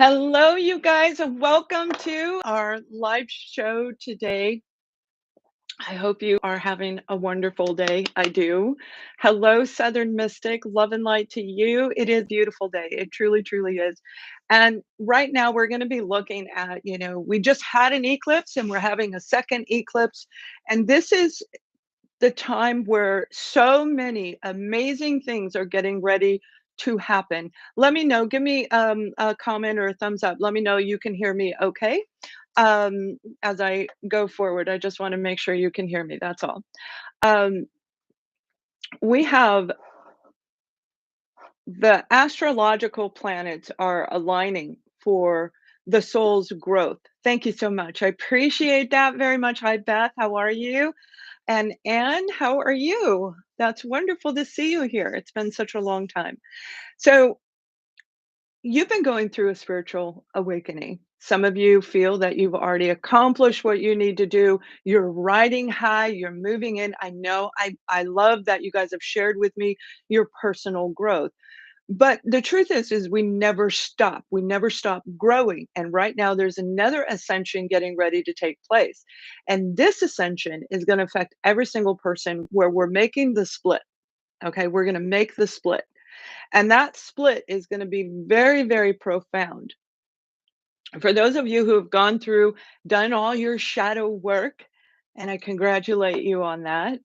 Hello, you guys, and welcome to our live show today. I hope you are having a wonderful day. I do. Hello, Southern Mystic. Love and light to you. It is a beautiful day. It truly, truly is. And right now, we're going to be looking at, we just had an eclipse and we're having a second eclipse. And this is the time where so many amazing things are getting ready to happen. Let me know. Give me a comment or a thumbs up. Let me know you can hear me okay as I go forward. I just want to make sure you can hear me. That's all. Um, we have the astrological planets are aligning for the soul's growth. Thank you so much. I appreciate that very much. Hi, Beth. How are you? And Anne, how are you? That's wonderful to see you here. It's been such a long time. So, you've been going through a spiritual awakening. Some of you feel that you've already accomplished what you need to do. You're riding high, you're moving in. I know I love that you guys have shared with me your personal growth. But the truth is we never stop. We never stop growing. And right now there's another ascension getting ready to take place. And this ascension is going to affect every single person where we're making the split. Okay, we're going to make the split. And that split is going to be very, very profound. For those of you who have gone through, done all your shadow work, and I congratulate you on that.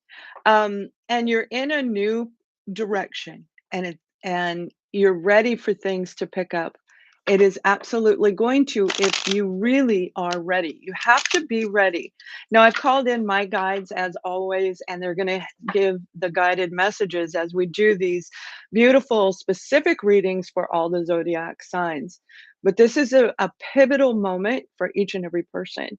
And you're in a new direction, and you're ready for things to pick up. It is absolutely going to if you really are ready. You have to be ready. Now, I've called in my guides as always, and they're going to give the guided messages as we do these beautiful, specific readings for all the zodiac signs. But this is a pivotal moment for each and every person.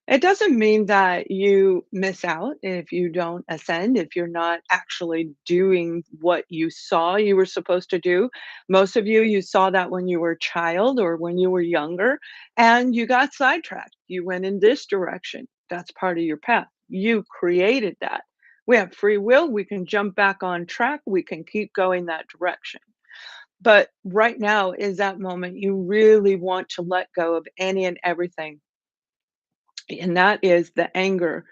It doesn't mean that you miss out if you don't ascend, if you're not actually doing what you saw you were supposed to do. Most of you, you saw that when you were a child or when you were younger, and you got sidetracked. You went in this direction. That's part of your path. You created that. We have free will. We can jump back on track. We can keep going that direction. But right now is that moment you really want to let go of any and everything. And that is the anger.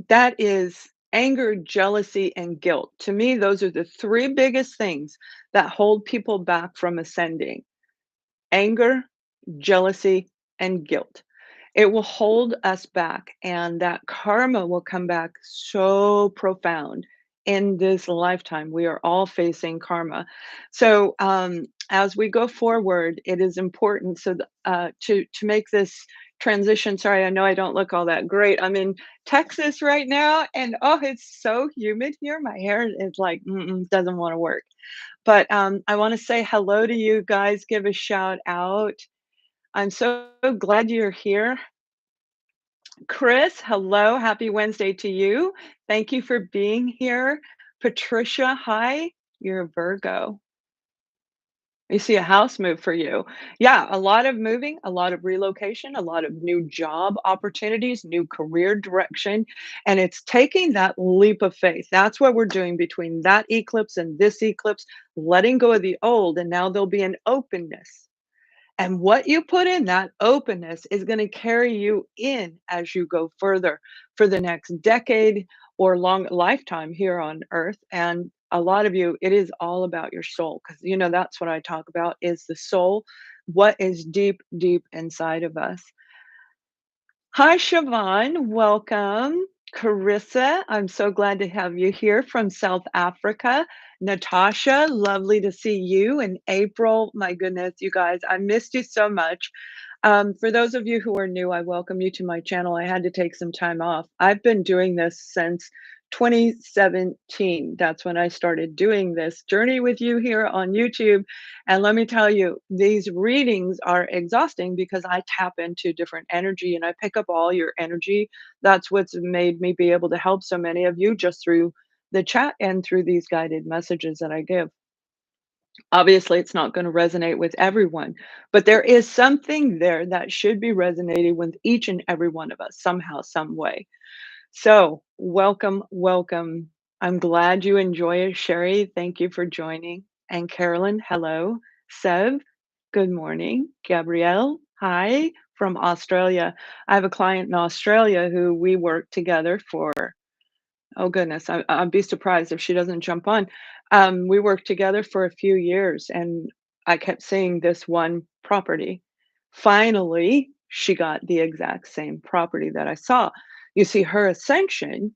That is anger, jealousy, and guilt. To me, those are the three biggest things that hold people back from ascending: anger, jealousy, and guilt. It will hold us back, and that karma will come back so profound in this lifetime. We are all facing karma. So, as we go forward, it is important to make this transition. Sorry, I know I don't look all that great. I'm in Texas right now, and oh, it's so humid here. My hair is like doesn't want to work. But I want to say hello to you guys. Give a shout out. I'm so glad you're here. Chris, hello. Happy Wednesday to you. Thank you for being here. Patricia, hi. You're a Virgo. You see a house move for you. Yeah, a lot of moving, a lot of relocation, a lot of new job opportunities, new career direction. And it's taking that leap of faith. That's what we're doing between that eclipse and this eclipse, letting go of the old. And now there'll be an openness. And what you put in that openness is going to carry you in as you go further for the next decade or long lifetime here on earth. And a lot of you, it is all about your soul because, that's what I talk about is the soul, what is deep, deep inside of us. Hi, Siobhan. Welcome. Carissa, I'm so glad to have you here from South Africa. Natasha, lovely to see you. And April, my goodness, you guys, I missed you so much. For those of you who are new, I welcome you to my channel. I had to take some time off. I've been doing this since 2017. That's when I started doing this journey with you here on YouTube. And let me tell you, these readings are exhausting because I tap into different energy and I pick up all your energy. That's what's made me be able to help so many of you just through the chat and through these guided messages that I give. Obviously, it's not going to resonate with everyone, but there is something there that should be resonating with each and every one of us somehow, some way. So, welcome, welcome. I'm glad you enjoy it. Sherry, thank you for joining. And Carolyn, hello. Sev, Good morning, Gabrielle. Hi from Australia. I have a client in Australia who we work together for, oh goodness, I'd be surprised if she doesn't jump on. We worked together for a few years and I kept seeing this one property. Finally, she got the exact same property that I saw. You see, her ascension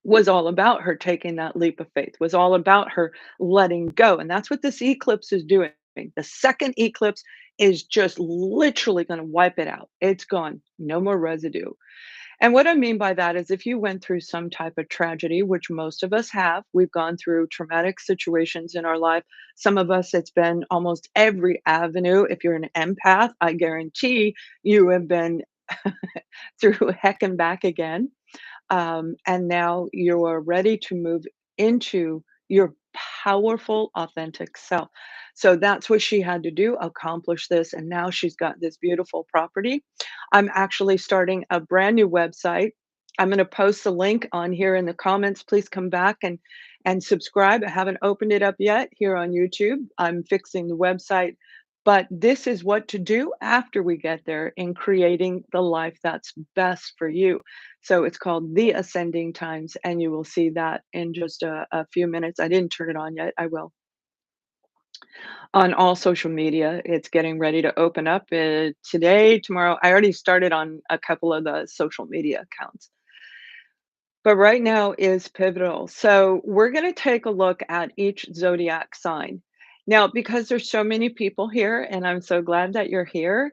was all about her taking that leap of faith, was all about her letting go. And that's what this eclipse is doing. The second eclipse is just literally going to wipe it out. It's gone, no more residue. And what I mean by that is if you went through some type of tragedy, which most of us have, we've gone through traumatic situations in our life. Some of us, it's been almost every avenue. If you're an empath, I guarantee you have been through heck and back again, and now you are ready to move into your powerful, authentic self. So that's what she had to do, accomplish this. And now she's got this beautiful property. I'm actually starting a brand new website. I'm going to post the link on here in the comments. Please come back and subscribe. I haven't opened it up yet here on YouTube. I'm fixing the website, but this is what to do after we get there in creating the life that's best for you. So it's called The Ascending Times, and you will see that in just a few minutes. I didn't turn it on yet. I will. On all social media, it's getting ready to open up today, tomorrow. I already started on a couple of the social media accounts. But right now is pivotal. So we're going to take a look at each zodiac sign. Now, because there's so many people here, and I'm so glad that you're here,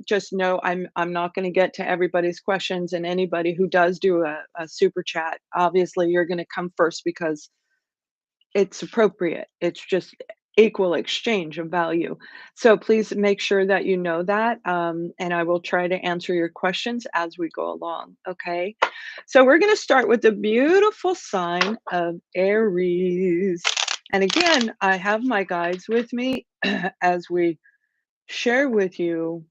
just know I'm not going to get to everybody's questions, and anybody who does do a super chat, obviously you're going to come first because it's appropriate. It's just equal exchange of value. So please make sure that you know that, and I will try to answer your questions as we go along. Okay. So we're going to start with the beautiful sign of Aries. And again, I have my guides with me as we share with you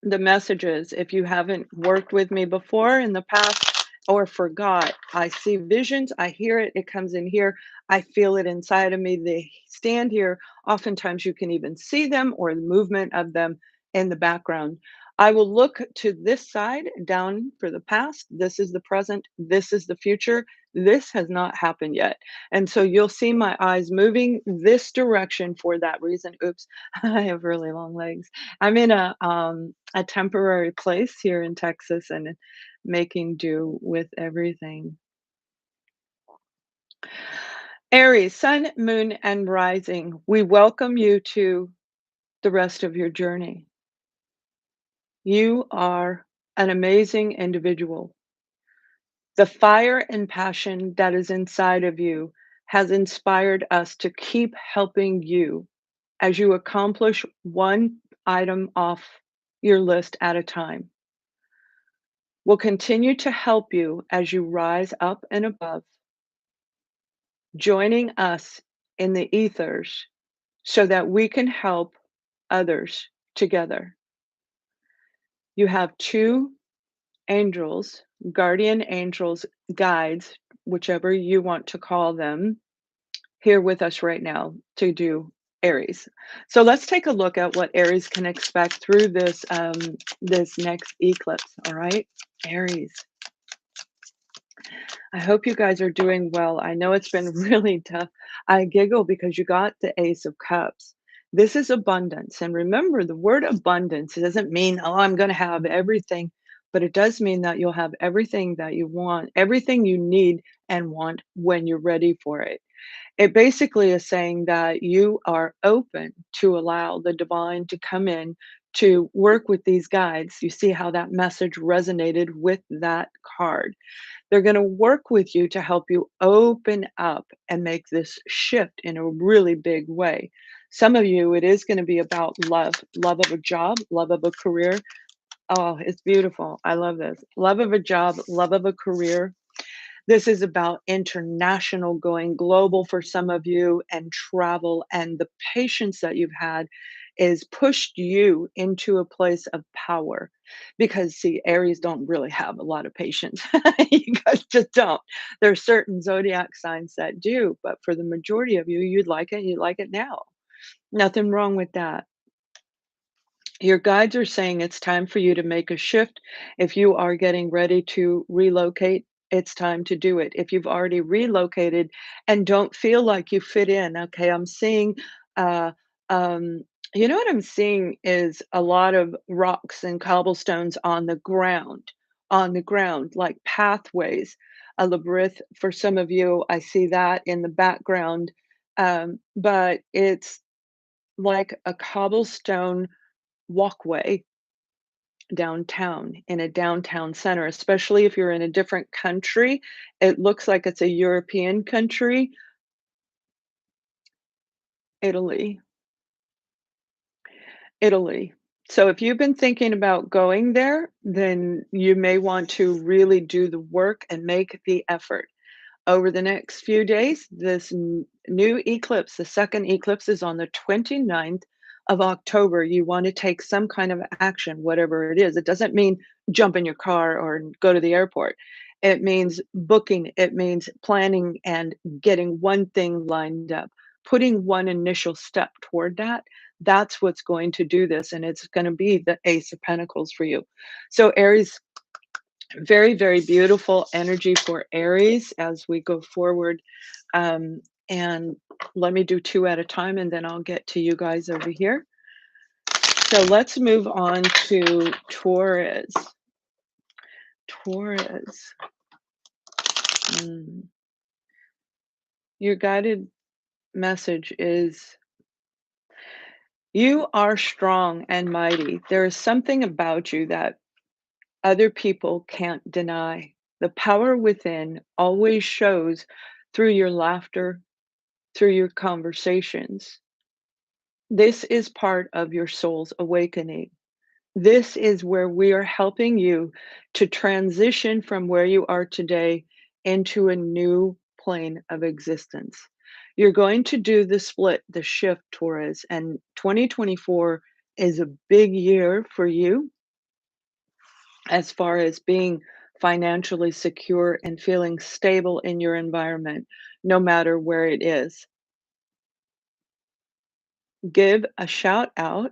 the messages. If you haven't worked with me before in the past or forgot, I see visions, I hear it, it comes in here, I feel it inside of me. They stand here. Oftentimes you can even see them or the movement of them in the background. I will look to this side down for the past. This is the present. This is the future. This has not happened yet. And so you'll see my eyes moving this direction for that reason. Oops, I have really long legs. I'm in a temporary place here in Texas and making do with everything. Aries, sun, moon, and rising, we welcome you to the rest of your journey. You are an amazing individual. The fire and passion that is inside of you has inspired us to keep helping you as you accomplish one item off your list at a time. We'll continue to help you as you rise up and above, joining us in the ethers so that we can help others together. You have two angels, guardian angels, guides, whichever you want to call them, here with us right now to do Aries. So let's take a look at what Aries can expect through this next eclipse. All right, Aries. I hope you guys are doing well. I know it's been really tough. I giggle because you got the Ace of Cups. This is abundance. And remember, the word abundance, it doesn't mean, oh, I'm going to have everything, but it does mean that you'll have everything that you want, everything you need and want when you're ready for it. It basically is saying that you are open to allow the divine to come in to work with these guides. You see how that message resonated with that card. They're going to work with you to help you open up and make this shift in a really big way. Some of you, it is going to be about love, love of a job, love of a career. Oh, it's beautiful. I love this. Love of a job, love of a career. This is about international, going global for some of you, and travel, and the patience that you've had is pushed you into a place of power. Because see, Aries don't really have a lot of patience. You guys just don't. There are certain zodiac signs that do, but for the majority of you, you'd like it now. Nothing wrong with that. Your guides are saying it's time for you to make a shift. If you are getting ready to relocate, it's time to do it. If you've already relocated and don't feel like you fit in, okay, I'm seeing, uh, um, you know what I'm seeing is a lot of rocks and cobblestones on the ground, like pathways, a labyrinth. For some of you, I see that in the background, but it's like a cobblestone walkway downtown in a downtown center, especially if you're in a different country. It looks like it's a European country, Italy. Italy. So if you've been thinking about going there, then you may want to really do the work and make the effort. Over the next few days, this new eclipse, the second eclipse is on the 29th of October. You want to take some kind of action, whatever it is. It doesn't mean jump in your car or go to the airport. It means booking, it means planning and getting one thing lined up, putting one initial step toward that. That's what's going to do this. And it's going to be the Ace of Pentacles for you. So, Aries, very, very beautiful energy for Aries as we go forward. And let me do two at a time and then I'll get to you guys over here. So let's move on to Taurus. Taurus. Mm. Your guided message is you are strong and mighty. There is something about you that other people can't deny. The power within always shows through your laughter, through your conversations. This is part of your soul's awakening. This is where we are helping you to transition from where you are today into a new plane of existence. You're going to do the split, the shift, Taurus, and 2024 is a big year for you as far as being financially secure and feeling stable in your environment, no matter where it is. Give a shout out.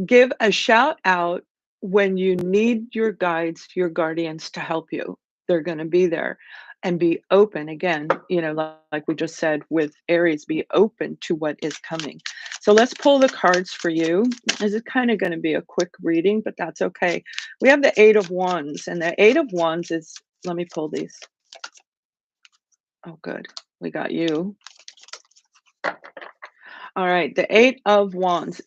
Give a shout out when you need your guides, your guardians to help you. They're going to be there and be open again, like we just said with Aries, be open to what is coming. So let's pull the cards for you. This is kind of going to be a quick reading, but that's okay. We have the Eight of Wands, and the Eight of Wands is, let me pull these. Oh, good. We got you. All right. The Eight of Wands.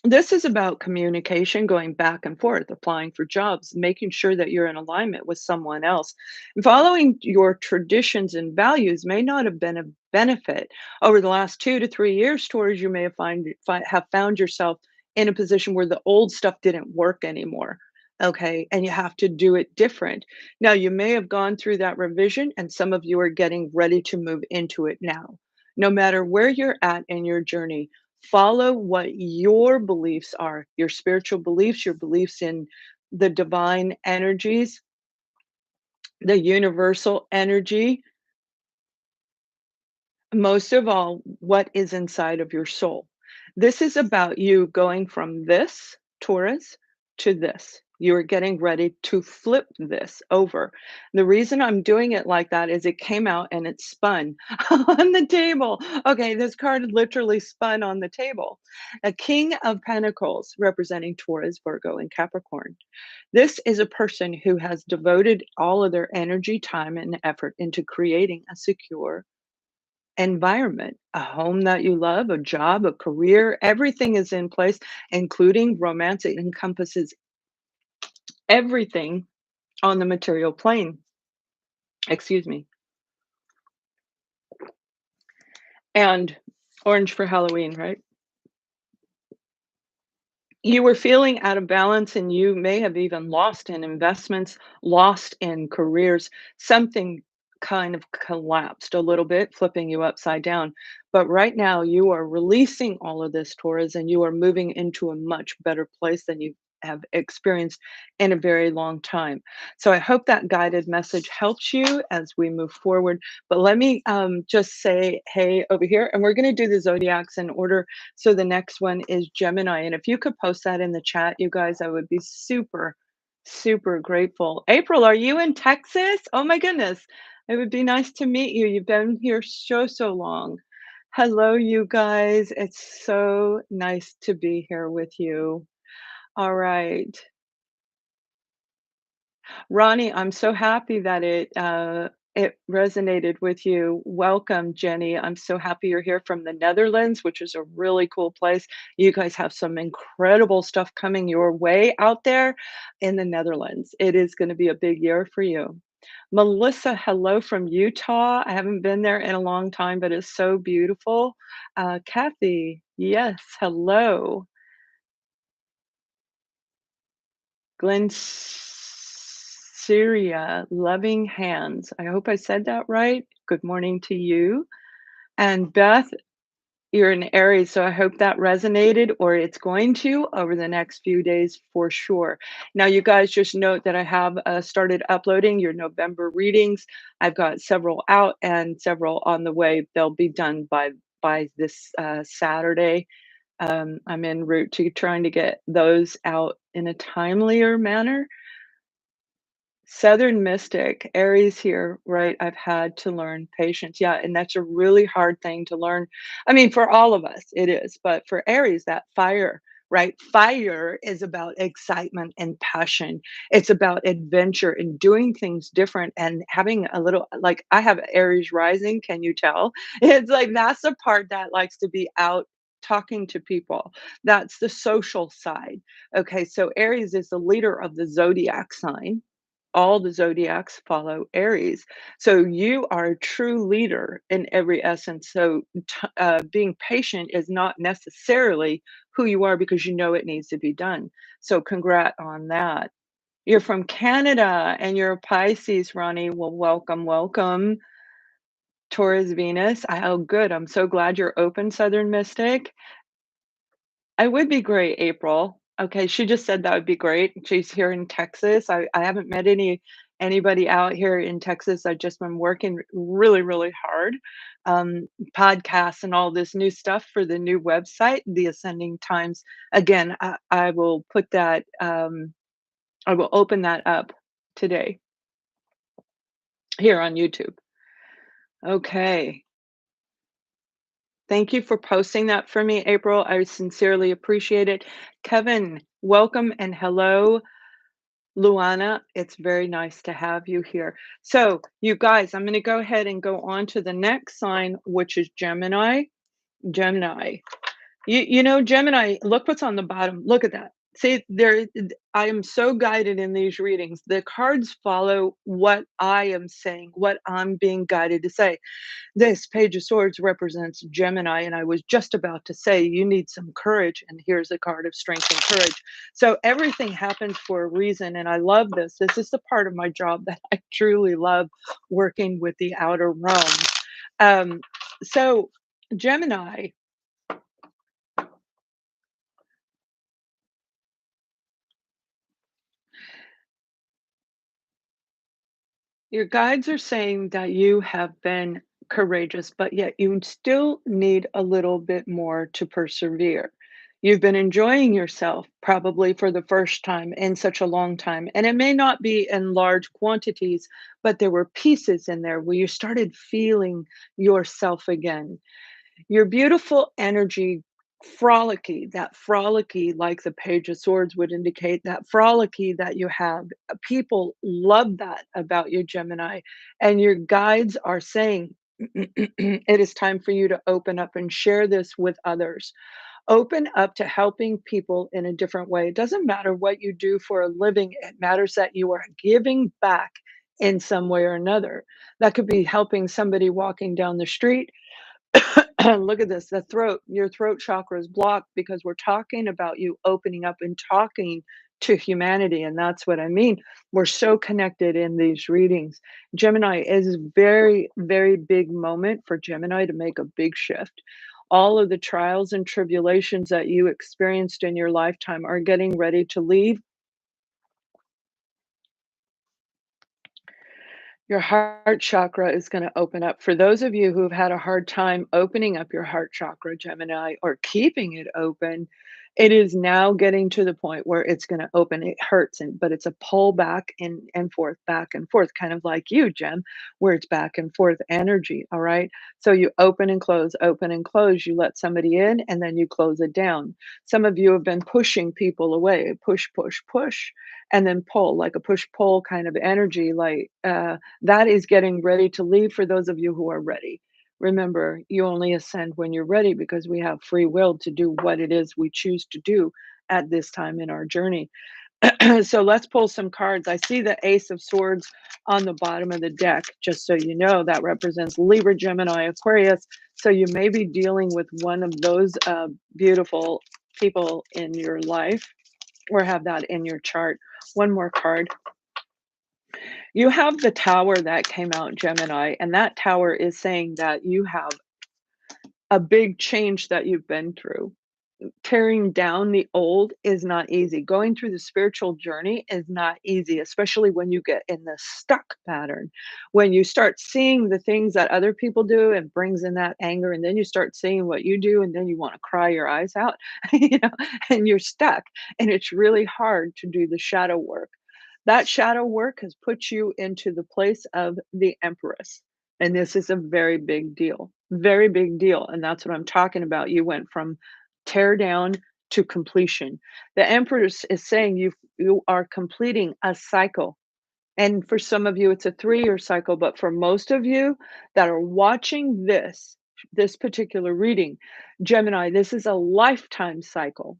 This is about communication, going back and forth, applying for jobs, making sure that you're in alignment with someone else. And following your traditions and values may not have been a benefit over the last 2 to 3 years. Towards you may have found yourself in a position where the old stuff didn't work anymore. Okay, and you have to do it different. Now, you may have gone through that revision, and some of you are getting ready to move into it now. No matter where you're at in your journey, follow what your beliefs are, your spiritual beliefs, your beliefs in the divine energies, the universal energy, most of all, what is inside of your soul. This is about you going from this, Taurus, to this. You are getting ready to flip this over. The reason I'm doing it like that is it came out and it spun on the table. Okay, this card literally spun on the table. A King of Pentacles representing Taurus, Virgo, and Capricorn. This is a person who has devoted all of their energy, time, and effort into creating a secure environment, a home that you love, a job, a career, everything is in place, including romance. It encompasses everything on the material plane. Excuse me. And orange for Halloween, right? You were feeling out of balance and you may have even lost in investments, lost in careers. Something kind of collapsed a little bit, flipping you upside down. But right now, you are releasing all of this, Taurus, and you are moving into a much better place than you've have experienced in a very long time. So I hope that guided message helps you as we move forward. But let me just say, hey, over here, and we're going to do the zodiacs in order. So the next one is Gemini. And if you could post that in the chat, you guys, I would be super, super grateful. April, are you in Texas? Oh my goodness. It would be nice to meet you. You've been here so long. Hello, you guys. It's so nice to be here with you. All right. Ronnie, I'm so happy that it resonated with you. Welcome, Jenny. I'm so happy you're here from the Netherlands, which is a really cool place. You guys have some incredible stuff coming your way out there in the Netherlands. It is going to be a big year for you. Melissa, hello from Utah. I haven't been there in a long time, but it's so beautiful. Kathy, yes, hello. Glen Syria, loving hands. I hope I said that right. Good morning to you. And Beth, you're an Aries, so I hope that resonated or it's going to over the next few days for sure. Now, you guys just note that I have started uploading your November readings. I've got several out and several on the way. They'll be done by this Saturday. I'm en route to trying to get those out in a timelier manner. Southern Mystic, Aries here, right? I've had to learn patience. Yeah, and that's a really hard thing to learn. I mean, for all of us, it is. But for Aries, that fire, right? Fire is about excitement and passion. It's about adventure and doing things different and having a little, like, I have Aries rising. Can you tell? It's like that's the part that likes to be out talking to people. That's the social side. Okay, so Aries is the leader of the zodiac sign. All the zodiacs follow Aries. So you are a true leader in every essence. So being patient is not necessarily who you are because you know it needs to be done. So congrat on that. You're from Canada and you're a Pisces, Ronnie. Well, welcome, welcome. Taurus Venus. Oh, good. I'm so glad you're open, Southern Mystic. I would be great, April. Okay, she just said that would be great. She's here in Texas. I haven't met anybody out here in Texas. I've just been working really, really hard. Podcasts and all this new stuff for the new website, The Ascending Times. Again, I will put that, I will open that up today here on YouTube. Okay. Thank you for posting that for me, April. I sincerely appreciate it. Kevin, welcome and hello. Luana, it's very nice to have you here. So, you guys, I'm going to go ahead and go on to the next sign, which is Gemini. Gemini. You know, Gemini, look what's on the bottom. Look at that. See, I am so guided in these readings. The cards follow what I am saying, what I'm being guided to say. This Page of Swords represents Gemini, and I was just about to say you need some courage, and here's a card of strength and courage. So everything happens for a reason, and I love this. This is the part of my job that I truly love, working with the outer realm. So Gemini, your guides are saying that you have been courageous, but yet you still need a little bit more to persevere. You've been enjoying yourself probably for the first time in such a long time. And it may not be in large quantities, but there were pieces in there where you started feeling yourself again. Your beautiful energy, frolicky, that frolicky, like the Page of Swords would indicate, that frolicky that you have. People love that about you, Gemini. And your guides are saying, it is time for you to open up and share this with others. Open up to helping people in a different way. It doesn't matter what you do for a living, it matters that you are giving back in some way or another. That could be helping somebody walking down the street. Look at this, the throat, your throat chakra is blocked because we're talking about you opening up and talking to humanity. And that's what I mean. We're so connected in these readings. Gemini is very, very big moment for Gemini to make a big shift. All of the trials and tribulations that you experienced in your lifetime are getting ready to leave. Your heart chakra is gonna open up. For those of you who've had a hard time opening up your heart chakra, Gemini, or keeping it open, it is now getting to the point where it's gonna open. It hurts, but it's a pull back and forth, kind of like you, Gem, where it's back and forth energy, all right? So you open and close. You let somebody in, and then you close it down. Some of you have been pushing people away, push, push, push, and then pull, like a push-pull kind of energy, like, that is getting ready to leave for those of you who are ready. Remember, you only ascend when you're ready because we have free will to do what it is we choose to do at this time in our journey. So let's pull some cards. I see the Ace of Swords on the bottom of the deck, just so you know, that represents Libra, Gemini, Aquarius. So you may be dealing with one of those beautiful people in your life or have that in your chart. One more card. You have the Tower that came out, Gemini, and that Tower is saying that you have a big change that you've been through. Tearing down the old is not easy. Going through the spiritual journey is not easy, especially when you get in the stuck pattern. When you start seeing the things that other people do, and brings in that anger, and then you start seeing what you do, and then you want to cry your eyes out, you know, and you're stuck. And it's really hard to do the shadow work. That shadow work has put you into the place of the Empress. And this is a very big deal. And that's what I'm talking about. You went from tear down to completion. The Empress is saying you are completing a cycle. And for some of you, it's a 3-year cycle, but for most of you that are watching this particular reading, Gemini, this is a lifetime cycle.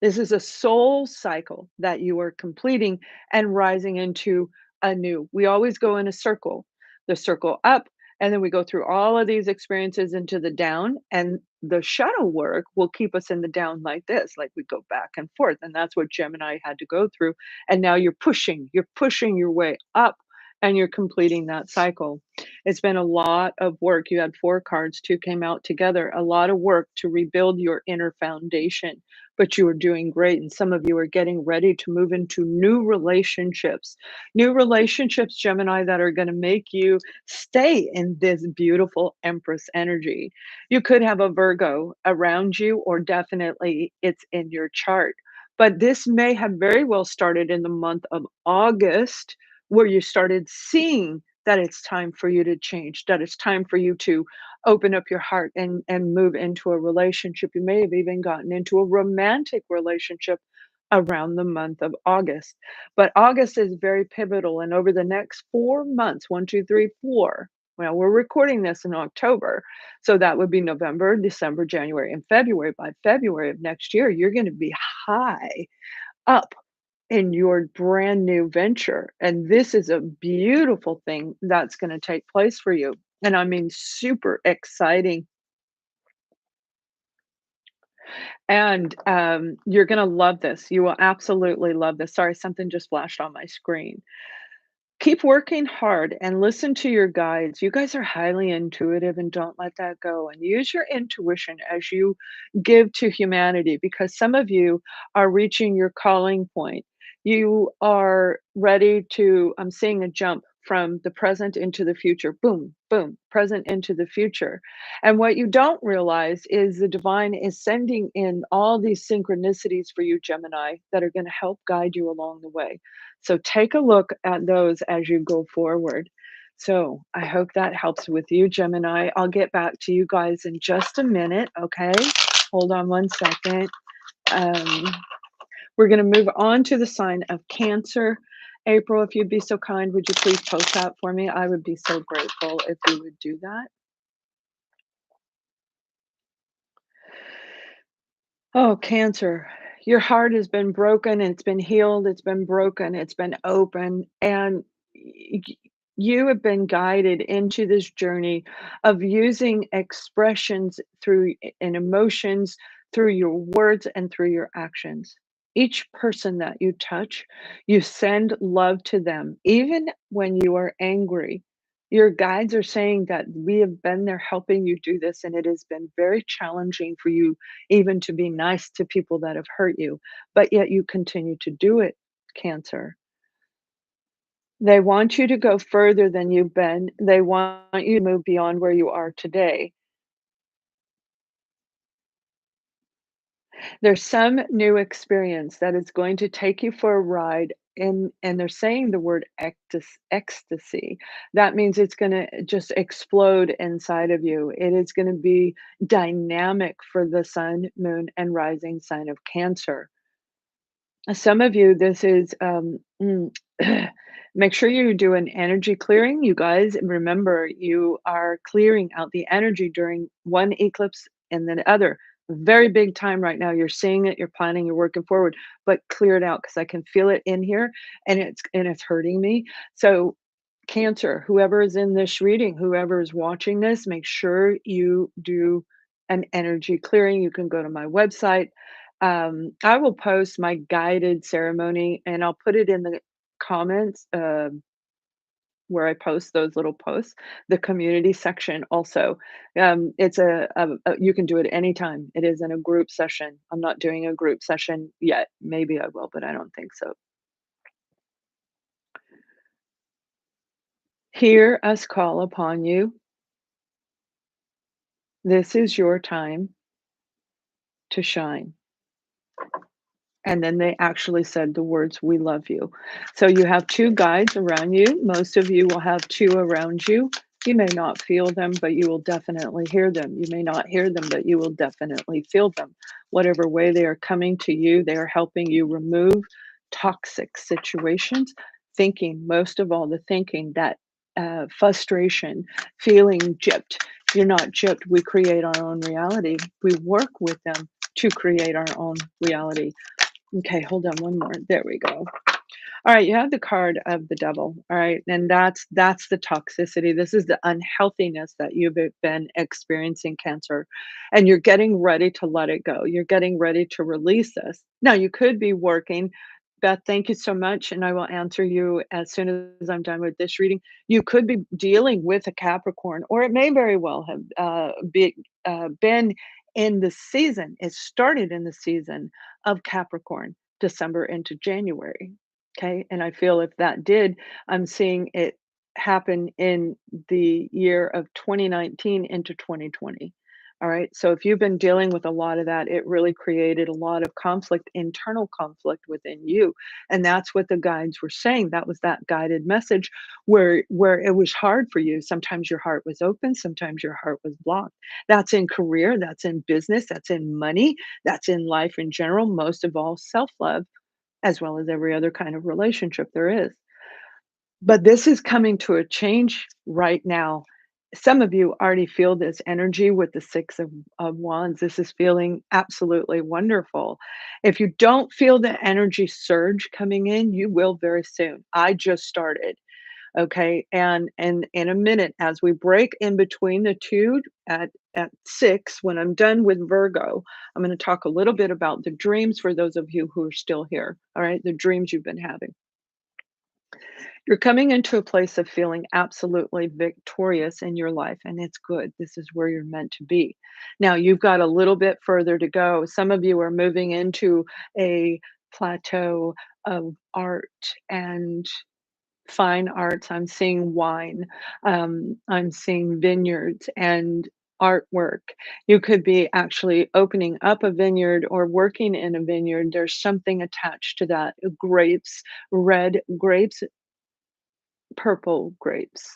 This is a soul cycle that you are completing and rising into anew. We always go in a circle, the circle up, and then we go through all of these experiences into the down, and the shadow work will keep us in the down like this, like we go back and forth. And that's what Gemini had to go through, and now you're pushing your way up, and you're completing that cycle. It's been a lot of work. You had 4 cards, 2 came out together. A lot of work to rebuild your inner foundation, but you are doing great, and some of you are getting ready to move into new relationships, Gemini, that are going to make you stay in this beautiful Empress energy. You could have a Virgo around you, or definitely it's in your chart. But this may have very well started in the month of August, where you started seeing that it's time for you to change, that it's time for you to open up your heart and move into a relationship. You may have even gotten into a romantic relationship around the month of August. But August is very pivotal. And over the next 4 months, one, two, three, four, well, we're recording this in October. So that would be November, December, January, and February. By February of next year, you're going to be high up in your brand new venture. And this is a beautiful thing that's going to take place for you. And I mean, super exciting. And you're going to love this. You will absolutely love this. Sorry, something just flashed on my screen. Keep working hard and listen to your guides. You guys are highly intuitive, and don't let that go. And use your intuition as you give to humanity, because some of you are reaching your calling point. You are ready to, I'm seeing a jump from the present into the future. Boom, boom, present into the future. And what you don't realize is the divine is sending in all these synchronicities for you, Gemini, that are going to help guide you along the way. So take a look at those as you go forward. So I hope that helps with you, Gemini. I'll get back to you guys in just a minute, okay? Hold on one second. Um, we're going to move on to the sign of Cancer. April, if you'd be so kind, would you please post that for me? I would be so grateful if you would do that. Oh, Cancer, your heart has been broken, it's been healed, it's been broken, it's been open, and y- you have been guided into this journey of using expressions through and emotions, through your words and through your actions. Each person that you touch, you send love to them, even when you are angry. Your guides are saying that we have been there helping you do this, and it has been very challenging for you even to be nice to people that have hurt you, but yet you continue to do it, Cancer. They want you to go further than you've been. They want you to move beyond where you are today. There's some new experience that is going to take you for a ride in, and they're saying the word ecstasy. That means it's gonna just explode inside of you. It is gonna be dynamic for the sun, moon, and rising sign of Cancer. Some of you, this is, make sure you do an energy clearing, you guys. Remember, you are clearing out the energy during one eclipse and then other. Very big time right now. You're seeing it, you're planning, you're working forward, but clear it out because I can feel it in here and it's hurting me. So Cancer, whoever is in this reading, whoever is watching this, make sure you do an energy clearing. You can go to my website. I will post my guided ceremony and I'll put it in the comments where I post those little posts, the community section also. It's you can do it anytime. It isn't a group session. I'm not doing a group session yet. Maybe I will, but I don't think so. Hear us call upon you. This is your time to shine. And then they actually said the words, "We love you." So you have 2 guides around you. Most of you will have 2 around you. You may not feel them, but you will definitely hear them. You may not hear them, but you will definitely feel them. Whatever way they are coming to you, they are helping you remove toxic situations, thinking, most of all, the thinking that frustration, feeling gypped. You're not gypped. We create our own reality. We work with them to create our own reality. Okay, hold on one more. There we go. All right, you have the card of the devil. All right, and that's the toxicity. This is the unhealthiness that you've been experiencing, Cancer, and you're getting ready to let it go. You're getting ready to release this. Now, you could be working. Beth, thank you so much, and I will answer you as soon as I'm done with this reading. You could be dealing with a Capricorn, or it may very well have been in the season. It started in the season of Capricorn, December into January. Okay, and I feel if that did, I'm seeing it happen in the year of 2019 into 2020. All right, so if you've been dealing with a lot of that, it really created a lot of conflict, internal conflict within you. And that's what the guides were saying. That was that guided message where it was hard for you. Sometimes your heart was open, sometimes your heart was blocked. That's in career, that's in business, that's in money, that's in life in general, most of all self-love as well as every other kind of relationship there is. But this is coming to a change right now. Some of you already feel this energy with the of Wands. This is feeling absolutely wonderful. If you don't feel the energy surge coming in, you will very soon. I just started. Okay. And in a minute, as we break in between the two at 6, when I'm done with Virgo, I'm going to talk a little bit about the dreams for those of you who are still here. All right. The dreams you've been having. You're coming into a place of feeling absolutely victorious in your life, and it's good. This is where you're meant to be. Now, you've got a little bit further to go. Some of you are moving into a plateau of art and fine arts. I'm seeing wine. I'm seeing vineyards and artwork. You could be actually opening up a vineyard or working in a vineyard. There's something attached to that. Grapes, red grapes, purple grapes.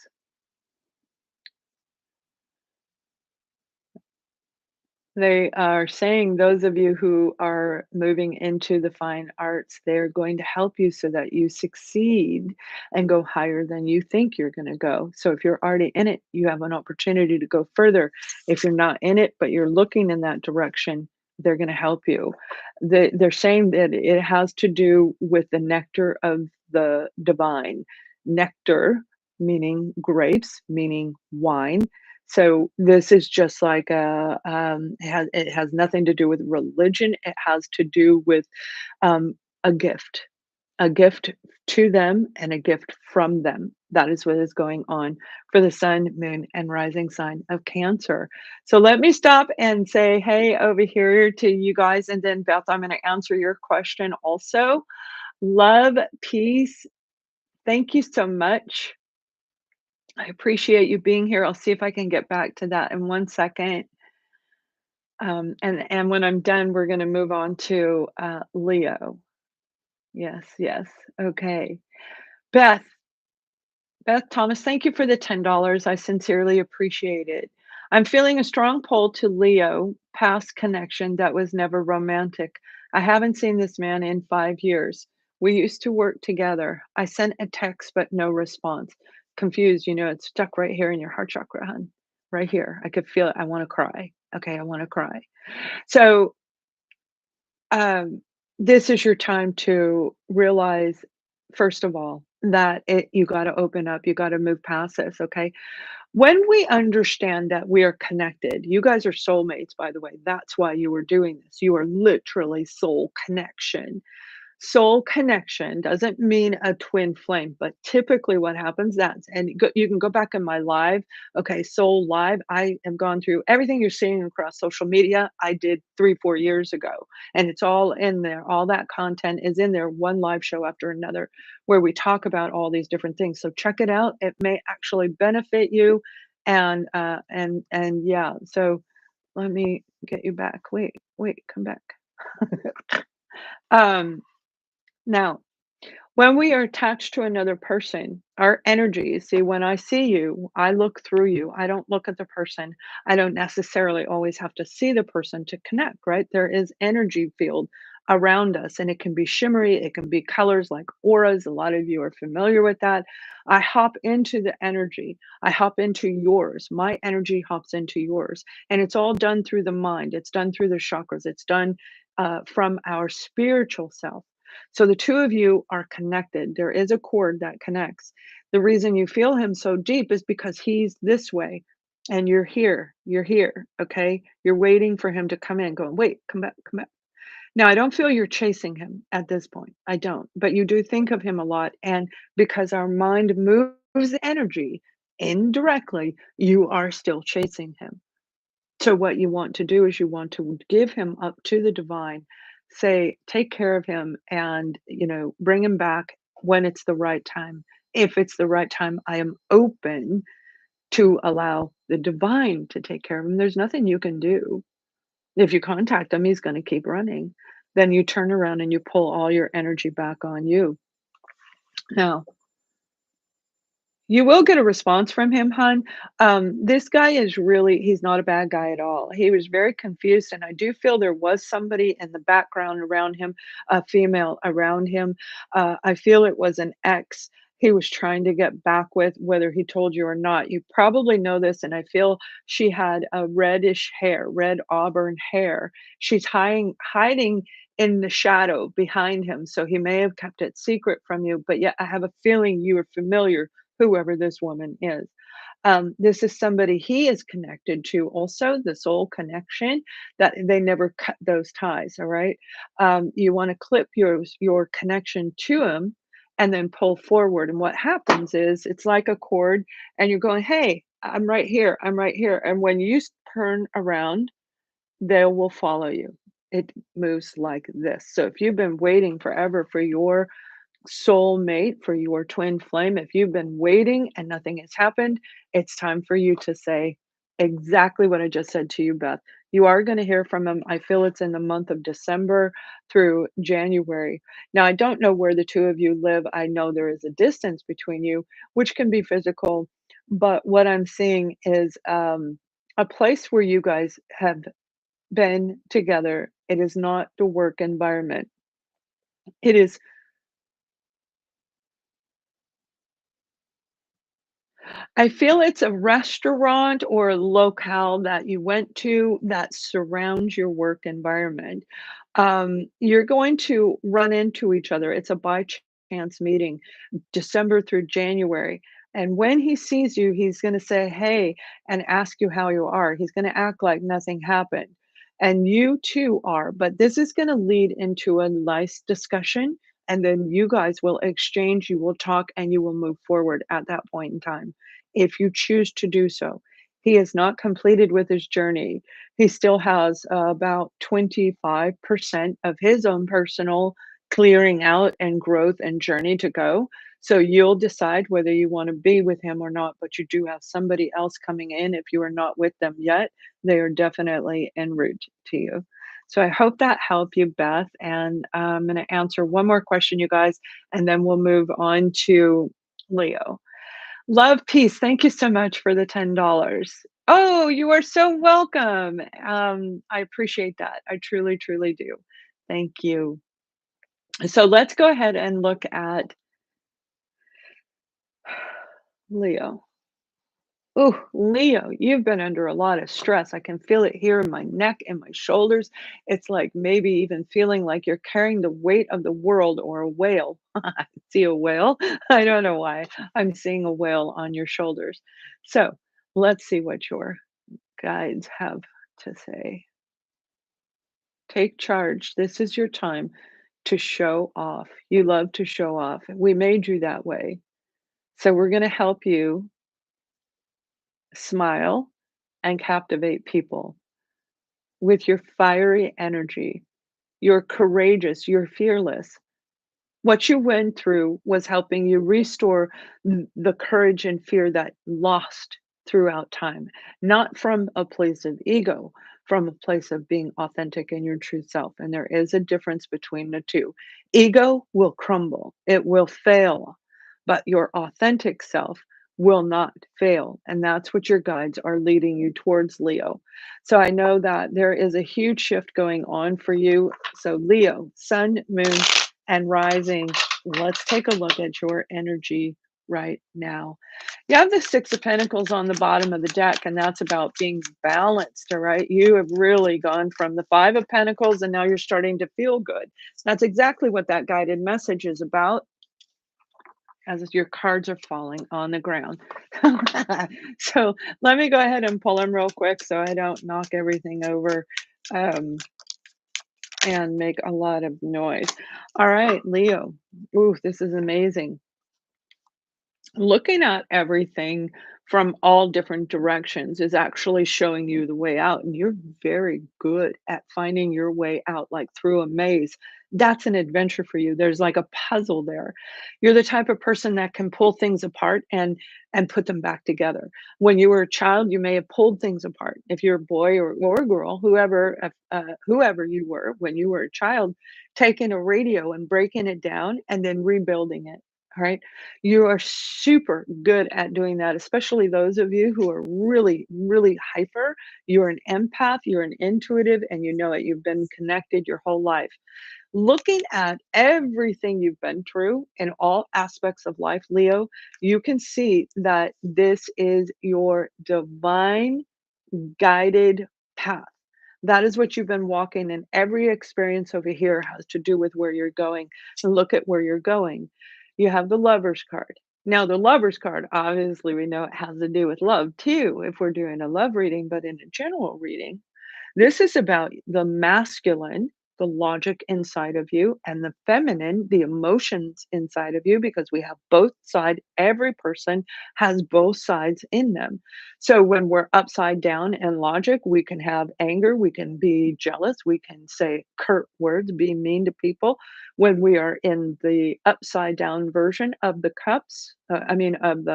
They are saying those of you who are moving into the fine arts, they're going to help you so that you succeed and go higher than you think you're going to go. So if you're already in it, you have an opportunity to go further. If you're not in it, but you're looking in that direction, they're going to help you. They're saying that it has to do with the nectar of the divine. Nectar, meaning grapes, meaning wine, so this is just like it has nothing to do with religion. It has to do with a gift, a gift to them and a gift from them. That is what is going on for the sun, moon, and rising sign of Cancer. So let me stop and say, hey, over here to you guys. And then, Beth, I'm going to answer your question also. Love, peace. Thank you so much. I appreciate you being here. I'll see if I can get back to that in 1 second. And when I'm done, we're going to move on to Leo. Yes, yes. Okay. Beth, Beth Thomas, thank you for the $10. I sincerely appreciate it. I'm feeling a strong pull to Leo, past connection that was never romantic. I haven't seen this man in 5 years. We used to work together. I sent a text, but no response. Confused, it's stuck right here in your heart chakra, hun. Right here. I could feel it. I want to cry. Okay, I want to cry. So, um, this is your time to realize, first of all, that you got to open up, you got to move past this. Okay, when we understand that we are connected, you guys are soulmates, by the way. That's why you were doing this. You are literally soul connection. Soul connection doesn't mean a twin flame, but typically what happens, you can go back in my live. Okay, soul live. I have gone through everything you're seeing across social media. I did 3, 4 years ago, and it's all in there. All that content is in there, one live show after another, where we talk about all these different things. So check it out. It may actually benefit you, and yeah. So let me get you back. Wait, come back. um Now, when we are attached to another person, our energy, see, when I see you, I look through you. I don't look at the person. I don't necessarily always have to see the person to connect, right? There is energy field around us, and it can be shimmery, it can be colors like auras. A lot of you are familiar with that. I hop into the energy. I hop into yours. My energy hops into yours. And it's all done through the mind. It's done through the chakras. It's done from our spiritual self. So the two of you are connected. There is a cord that connects. The reason you feel him so deep is because he's this way and you're here. You're here. Okay. You're waiting for him to come in, going, wait, come back, come back. Now, I don't feel you're chasing him at this point. I don't. But you do think of him a lot. And because our mind moves energy indirectly, you are still chasing him. So what you want to do is you want to give him up to the divine, say, take care of him and, bring him back when it's the right time. If it's the right time, I am open to allow the divine to take care of him. There's nothing you can do. If you contact him, he's going to keep running. Then you turn around and you pull all your energy back on you. Now, you will get a response from him, hon. This guy is he's not a bad guy at all. He was very confused, and I do feel there was somebody in the background around him, a female around him. I feel it was an ex he was trying to get back with, whether he told you or not. You probably know this, and I feel she had a reddish hair, red auburn hair. She's hiding in the shadow behind him, so he may have kept it secret from you, but yet I have a feeling you are familiar whoever this woman is. This is somebody he is connected to also, the soul connection, that they never cut those ties, all right? You want to clip your connection to him and then pull forward. And what happens is it's like a cord and you're going, hey, I'm right here. I'm right here. And when you turn around, they will follow you. It moves like this. So if you've been waiting forever for your soulmate, for your twin flame, if you've been waiting and nothing has happened, it's time for you to say exactly what I just said to you, Beth. You are going to hear from him. I feel it's in the month of December through January. Now, I don't know where the two of you live. I know there is a distance between you, which can be physical. But what I'm seeing is a place where you guys have been together. It is not the work environment. It is I feel it's a restaurant or a locale that you went to that surrounds your work environment. You're going to run into each other. It's a by chance meeting, December through January. And when he sees you, he's going to say, hey, and ask you how you are. He's going to act like nothing happened. And you too are. But this is going to lead into a nice discussion, and then you guys will exchange, you will talk, and you will move forward at that point in time, if you choose to do so. He is not completed with his journey. He still has about 25% of his own personal clearing out and growth and journey to go. So you'll decide whether you want to be with him or not, but you do have somebody else coming in. If you are not with them yet, they are definitely en route to you. So I hope that helped you, Beth. And I'm going to answer one more question, you guys, and then we'll move on to Leo. Love, peace. Thank you so much for the $10. Oh, you are so welcome. I appreciate that. I truly, truly do. Thank you. So let's go ahead and look at Leo. Oh, Leo, you've been under a lot of stress. I can feel it here in my neck and my shoulders. It's like maybe even feeling like you're carrying the weight of the world or a whale. I see a whale. I don't know why. I'm seeing a whale on your shoulders. So let's see what your guides have to say. Take charge. This is your time to show off. You love to show off. We made you that way. So we're going to help you smile and captivate people with your fiery energy. You're courageous, you're fearless. What you went through was helping you restore the courage and fear that lost throughout time, not from a place of ego, from a place of being authentic in your true self. And there is a difference between the two. Ego will crumble, it will fail, but your authentic self will not fail. And that's what your guides are leading you towards, Leo. So I know that there is a huge shift going on for you. So, Leo, sun, moon, and rising, let's take a look at your energy right now. You have the Six of Pentacles on the bottom of the deck, and that's about being balanced, all right? You have really gone from the Five of Pentacles, and now you're starting to feel good. That's exactly what that guided message is about, as your cards are falling on the ground. So let me go ahead and pull them real quick so I don't knock everything over. Um, and make a lot of noise. All right, Leo. Ooh, this is amazing. Looking at everything from all different directions is actually showing you the way out, and you're very good at finding your way out, like through a maze. That's an adventure for you. There's like a puzzle there. You're the type of person that can pull things apart and put them back together. When you were a child, you may have pulled things apart. If you're a boy or a girl, whoever you were when you were a child, taking a radio and breaking it down and then rebuilding it. All right. You are super good at doing that, especially those of you who are really, really hyper. You're an empath, you're an intuitive, and you know it. You've been connected your whole life. Looking at everything you've been through in all aspects of life, Leo, you can see that this is your divine guided path. That is what you've been walking, and every experience over here has to do with where you're going. And look at where you're going. You have the Lover's card. Now, the Lover's card, obviously, we know it has to do with love too, if we're doing a love reading, but in a general reading, this is about the masculine, the logic inside of you, and the feminine, the emotions inside of you, because we have both sides. Every person has both sides in them. So when we're upside down in logic, we can have anger, we can be jealous, we can say curt words, be mean to people. When we are in the upside down version of the cups, of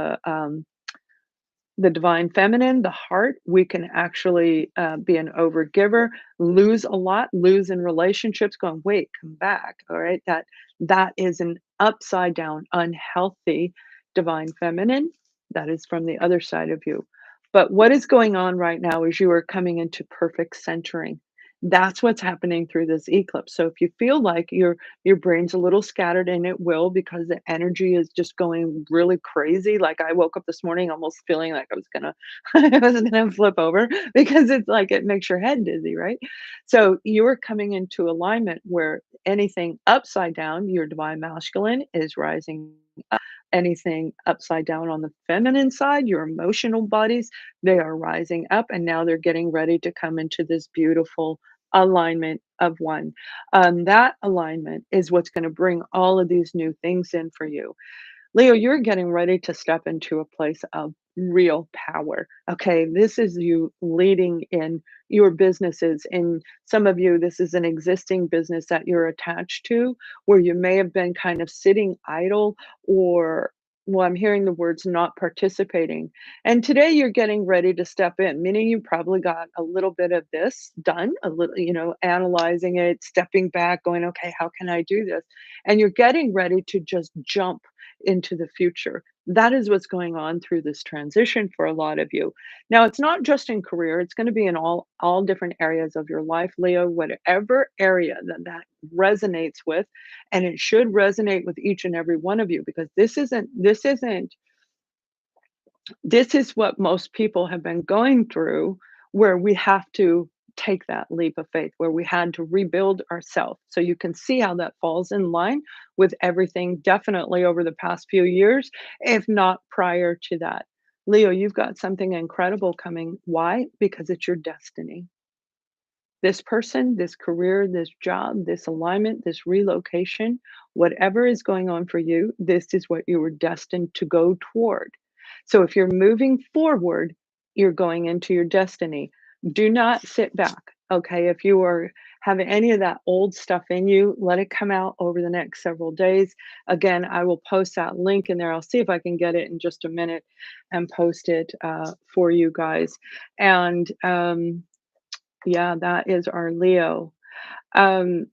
the divine feminine, the heart, we can actually be an overgiver, lose a lot, lose in relationships, going, wait, come back. All right. That is an upside down, unhealthy divine feminine. That is from the other side of you. But what is going on right now is you are coming into perfect centering. That's what's happening through this eclipse. So if you feel like your brain's a little scattered, and it will, because the energy is just going really crazy. Like, I woke up this morning almost feeling like I was gonna I was gonna flip over, because it's like it makes your head dizzy, right? So you're coming into alignment where anything upside down, your divine masculine, is rising up. Anything upside down on the feminine side, your emotional bodies, they are rising up, and now they're getting ready to come into this beautiful alignment of one. That alignment is what's going to bring all of these new things in for you. Leo, you're getting ready to step into a place of real power. Okay. This is you leading in your businesses. And some of you, this is an existing business that you're attached to, where you may have been kind of sitting idle or, well, I'm hearing the words not participating. And today you're getting ready to step in, meaning you probably got a little bit of this done, a little, analyzing it, stepping back, going, okay, how can I do this? And you're getting ready to just jump into the future. That is what's going on through this transition for a lot of you. Now, it's not just in career, it's going to be in all different areas of your life, Leo, whatever area that resonates with, and it should resonate with each and every one of you because this is what most people have been going through, where we have to take that leap of faith, where we had to rebuild ourselves. So you can see how that falls in line with everything definitely over the past few years, if not prior to that. Leo, you've got something incredible coming. Why? Because it's your destiny. This person, this career, this job, this alignment, this relocation, whatever is going on for you, this is what you were destined to go toward. So if you're moving forward, you're going into your destiny. Do not sit back. Okay. If you are having any of that old stuff in you, let it come out over the next several days. Again, I will post that link in there. I'll see if I can get it in just a minute and post it for you guys. And yeah, that is our Leo. Um,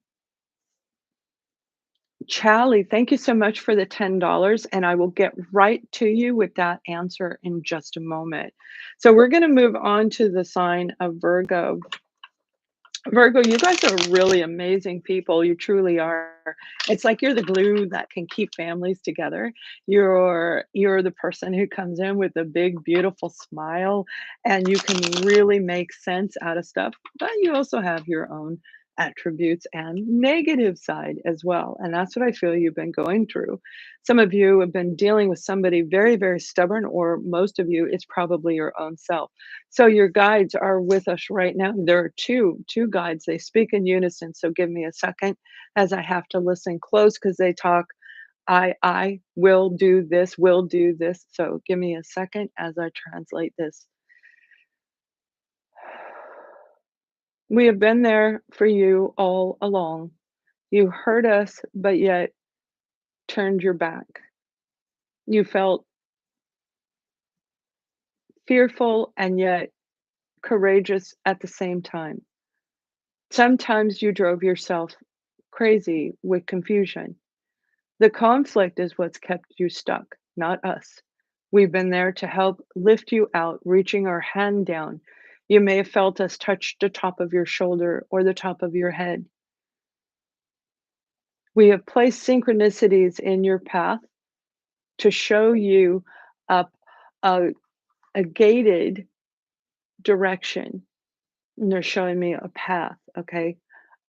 Charlie, thank you so much for the $10, and I will get right to you with that answer in just a moment. So we're going to move on to the sign of Virgo. Virgo, you guys are really amazing people. You truly are. It's like you're the glue that can keep families together. You're the person who comes in with a big, beautiful smile, and you can really make sense out of stuff. But you also have your own attributes and negative side as well. And that's what I feel you've been going through. Some of you have been dealing with somebody very, very stubborn, or most of you, it's probably your own self. So your guides are with us right now. There are two guides. They speak in unison. So give me a second as I have to listen close because they talk. I will do this. So give me a second as I translate this. We have been there for you all along. You heard us, but yet turned your back. You felt fearful and yet courageous at the same time. Sometimes you drove yourself crazy with confusion. The conflict is what's kept you stuck, not us. We've been there to help lift you out, reaching our hand down. You may have felt us touch the top of your shoulder or the top of your head. We have placed synchronicities in your path to show you up a, a gated direction. And they're showing me a path, okay?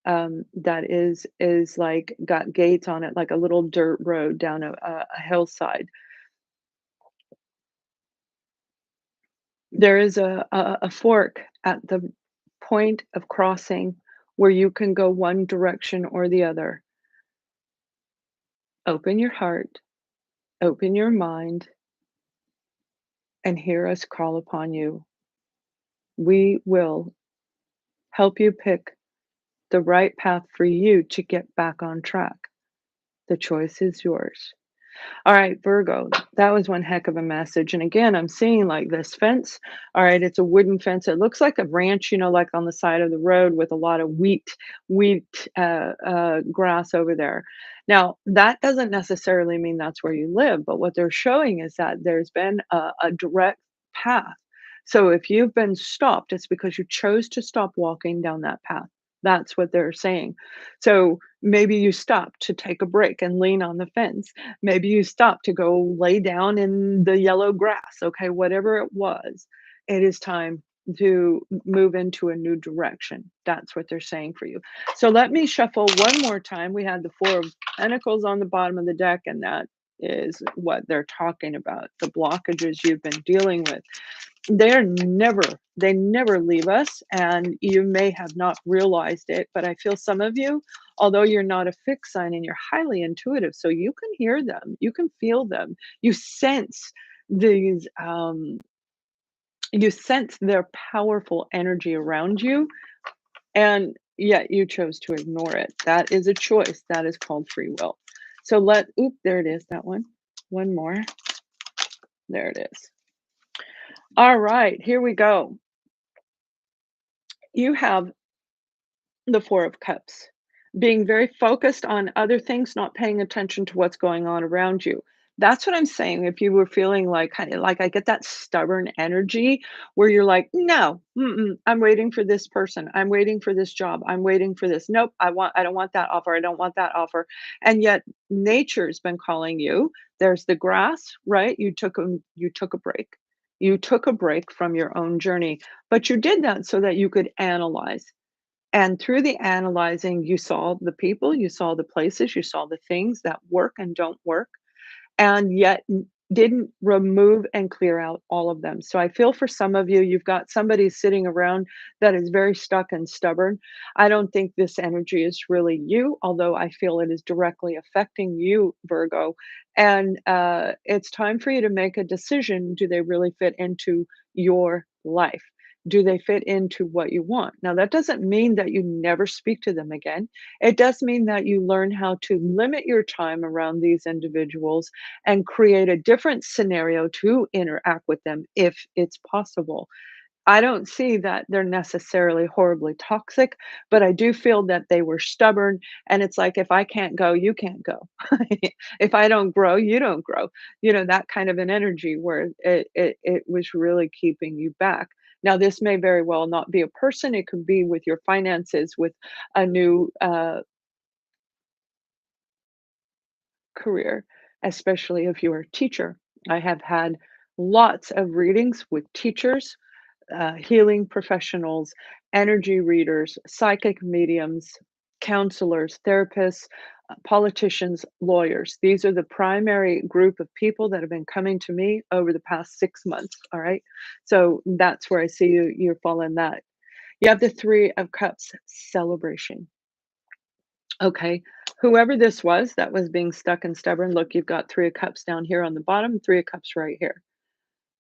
That is like got gates on it, like a little dirt road down a hillside. There is a fork at the point of crossing where you can go one direction or the other. Open your heart, open your mind, and hear us call upon you. We will help you pick the right path for you to get back on track. The choice is yours. All right, Virgo, that was one heck of a message. And again, I'm seeing like this fence. All right, it's a wooden fence. It looks like a ranch, like on the side of the road with a lot of wheat grass over there. Now, that doesn't necessarily mean that's where you live, but what they're showing is that there's been a direct path. So if you've been stopped, it's because you chose to stop walking down that path. That's what they're saying. So maybe you stopped to take a break and lean on the fence. Maybe you stopped to go lay down in the yellow grass. Okay, whatever it was, it is time to move into a new direction. That's what they're saying for you. So let me shuffle one more time. We had the Four of Pentacles on the bottom of the deck, and that is what they're talking about, the blockages you've been dealing with. they never leave us, and you may have not realized it, but I feel some of you, although you're not a fixed sign and you're highly intuitive, so you can hear them, you can feel them, you sense these, you sense their powerful energy around you, and yet you chose to ignore it. That is a choice. That is called free will. So there it is, that one. One more. There it is. All right, here we go. You have the Four of Cups, being very focused on other things, not paying attention to what's going on around you. That's what I'm saying. If you were feeling like kind of like I get that stubborn energy where you're like, no, I'm waiting for this person. I'm waiting for this job. I'm waiting for this. Nope, I don't want that offer. I don't want that offer. And yet nature's been calling you. There's the grass, right? You took a break. You took a break from your own journey, but you did that so that you could analyze, and through the analyzing, you saw the people, you saw the places, you saw the things that work and don't work, and yet didn't remove and clear out all of them. So I feel for some of you, you've got somebody sitting around that is very stuck and stubborn. I don't think this energy is really you, although I feel it is directly affecting you, Virgo. And it's time for you to make a decision. Do they really fit into your life? Do they fit into what you want? Now, that doesn't mean that you never speak to them again. It does mean that you learn how to limit your time around these individuals and create a different scenario to interact with them if it's possible. I don't see that they're necessarily horribly toxic, but I do feel that they were stubborn. And it's like, if I can't go, you can't go. If I don't grow, you don't grow. You know, that kind of an energy where it was really keeping you back. Now, this may very well not be a person. It could be with your finances, with a new career, especially if you're a teacher. I have had lots of readings with teachers, healing professionals, energy readers, psychic mediums, counselors, therapists, politicians, lawyers. These are the primary group of people that have been coming to me over the past 6 months. All right. So that's where I see you, you're following that. You have the Three of Cups, celebration. Okay. Whoever this was that was being stuck and stubborn, look, you've got Three of Cups down here on the bottom, Three of Cups right here.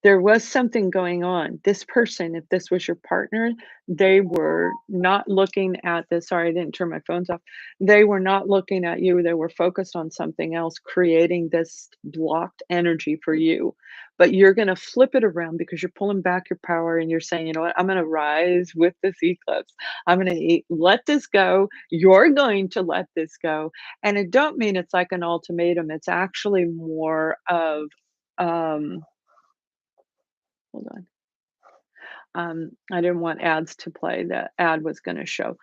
There was something going on. This person, if this was your partner, they were not looking at this. Sorry, I didn't turn my phones off. They were not looking at you. They were focused on something else, creating this blocked energy for you. But you're going to flip it around because you're pulling back your power and you're saying, you know what, I'm going to rise with this eclipse. I'm going to let this go. You're going to let this go. And it don't mean it's like an ultimatum. It's actually more of, um, hold on. I didn't want ads to play. The ad was going to show.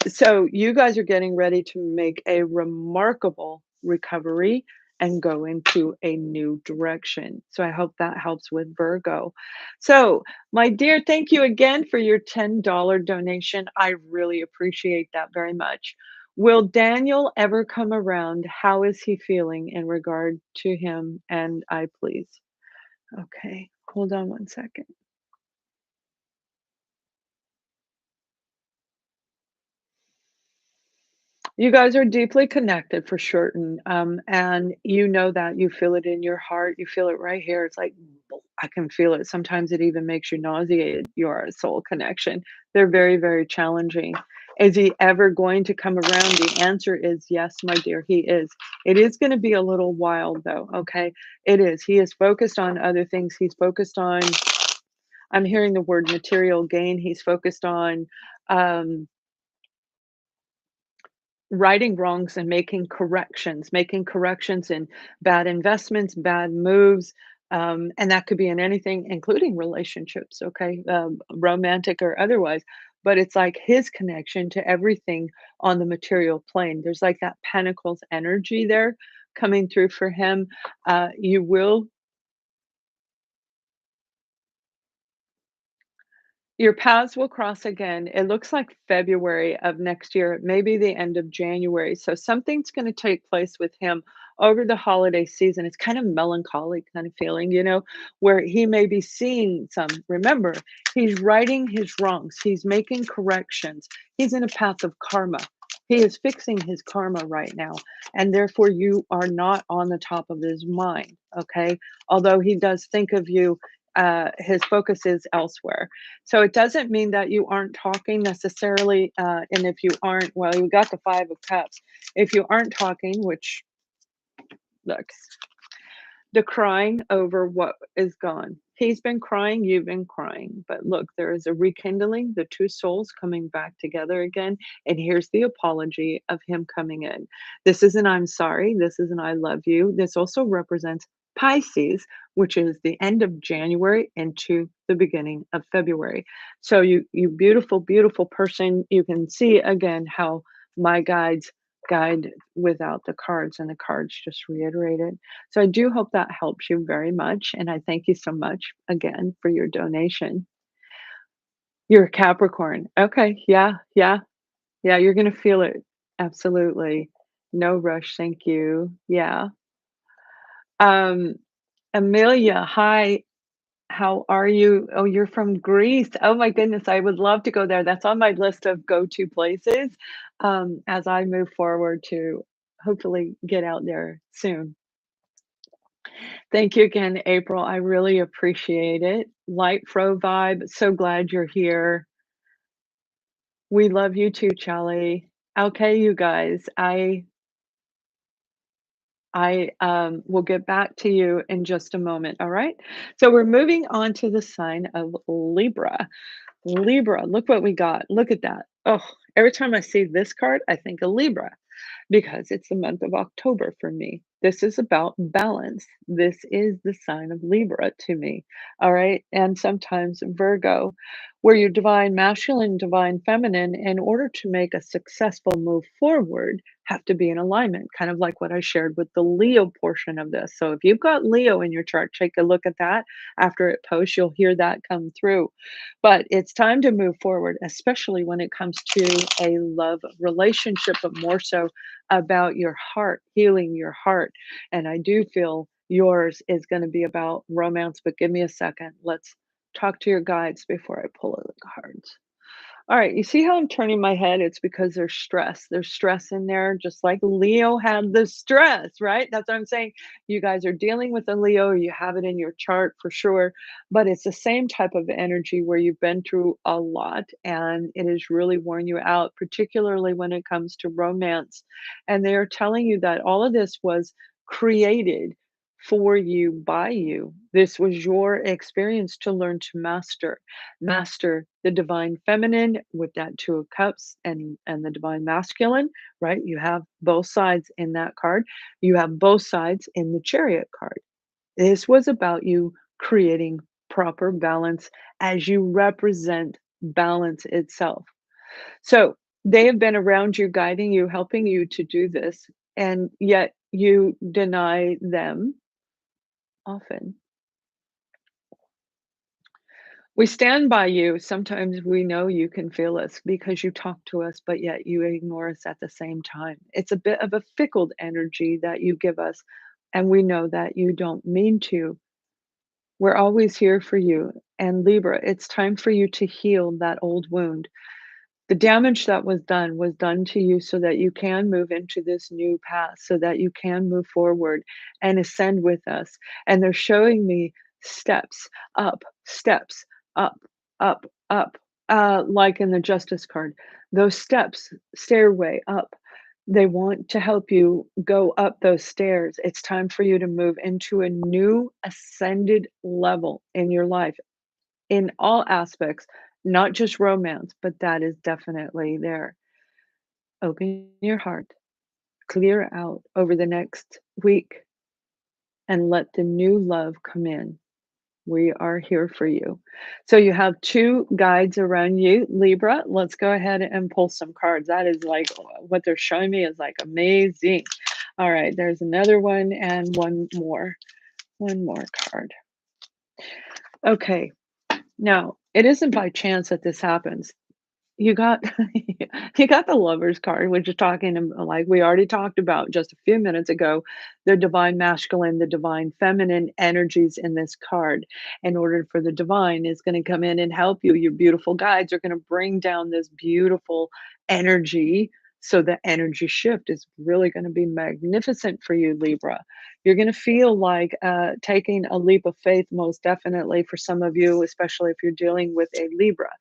So you guys are getting ready to make a remarkable recovery and go into a new direction. So I hope that helps with Virgo. So, my dear, thank you again for your $10 donation. I really appreciate that very much. Will Daniel ever come around? How is he feeling in regard to him? And I please. Okay, hold on one second. You guys are deeply connected for certain, and you know that. You feel it in your heart. You feel it right here. It's like I can feel it. Sometimes it even makes you nauseated. Your soul connection. They're very, very challenging. Is he ever going to come around? The answer is yes, my dear. He is. It is going to be a little while, though. Okay, it is. He is focused on other things. He's focused on. I'm hearing the word material gain. He's focused on. Um, righting wrongs and making corrections in bad investments, bad moves, and that could be in anything, including relationships, okay, romantic or otherwise. But it's like his connection to everything on the material plane. There's like that Pentacles energy there coming through for him. You will Your paths will cross again. It looks like February of next year, maybe the end of January. So something's going to take place with him over the holiday season. It's kind of melancholy kind of feeling, where he may be seeing some. Remember, he's righting his wrongs. He's making corrections. He's in a path of karma. He is fixing his karma right now. And therefore, you are not on the top of his mind. Okay. Although he does think of you, his focus is elsewhere. So it doesn't mean that you aren't talking necessarily, and if you aren't, well, you got the 5 of Cups. If you aren't talking, which, look, the crying over what is gone. He's been crying, you've been crying. But look, there is a rekindling, the two souls coming back together again. And here's the apology of him coming in. This isn't I'm sorry. This isn't I love you. This also represents Pisces, which is the end of January into the beginning of February. So you beautiful, beautiful person, you can see again how my guides guide without the cards, and the cards just reiterate it. So I do hope that helps you very much, and I thank you so much again for your donation. You're a Capricorn. Okay, yeah, yeah, yeah, you're gonna feel it. Absolutely. No rush, thank you. Yeah. Um, Amelia, hi. How are you? Oh, you're from Greece. Oh my goodness, I would love to go there. That's on my list of go-to places, as I move forward to hopefully get out there soon. Thank you again, April. I really appreciate it. Light Fro Vibe, so glad you're here. We love you too, Charlie. Okay, you guys, I will get back to you in just a moment. All right. So we're moving on to the sign of Libra. Libra, look what we got. Look at that. Oh, every time I see this card, I think of Libra because it's the month of October for me. This is about balance. This is the sign of Libra to me. All right. And sometimes Virgo, where your divine masculine, divine feminine, in order to make a successful move forward, have to be in alignment, kind of like what I shared with the Leo portion of this. So if you've got Leo in your chart, take a look at that. After it posts, you'll hear that come through. But it's time to move forward, especially when it comes to a love relationship, but more so about your heart, healing your heart. And I do feel yours is going to be about romance, but give me a second. Let's talk to your guides before I pull out the cards. All right, you see how I'm turning my head? It's because there's stress. There's stress in there, just like Leo had the stress, right? That's what I'm saying. You guys are dealing with a Leo, you have it in your chart for sure, but it's the same type of energy where you've been through a lot and it has really worn you out, particularly when it comes to romance. And they are telling you that all of this was created for you by you. This was your experience to learn to master the divine feminine with that 2 of cups and the divine masculine, right? You have both sides in that card. You have both sides in the chariot card. This was about you creating proper balance as you represent balance itself. So they have been around you, guiding you, helping you to do this, and yet you deny them often. We stand by you. Sometimes we know you can feel us because you talk to us, but yet you ignore us at the same time. It's a bit of a fickle energy that you give us, and we know that you don't mean to. We're always here for you. And Libra, it's time for you to heal that old wound. The damage that was done to you so that you can move into this new path, so that you can move forward and ascend with us. And they're showing me steps, up, up, up, like in the Justice card. Those steps, stairway up. They want to help you go up those stairs. It's time for you to move into a new ascended level in your life in all aspects, not just romance, but that is definitely there. Open your heart, clear out over the next week, and let the new love come in. We are here for you. So you have 2 guides around you, Libra. Let's go ahead and pull some cards. That is like what they're showing me is like amazing. All right, there's another one and one more card. Okay. Now, it isn't by chance that this happens. You got you got the Lover's card, which is talking like we already talked about just a few minutes ago, the divine masculine, the divine feminine energies in this card. In order for the divine is going to come in and help you. Your beautiful guides are going to bring down this beautiful energy. So the energy shift is really going to be magnificent for you, Libra. You're going to feel like taking a leap of faith, most definitely for some of you, especially if you're dealing with a Libra,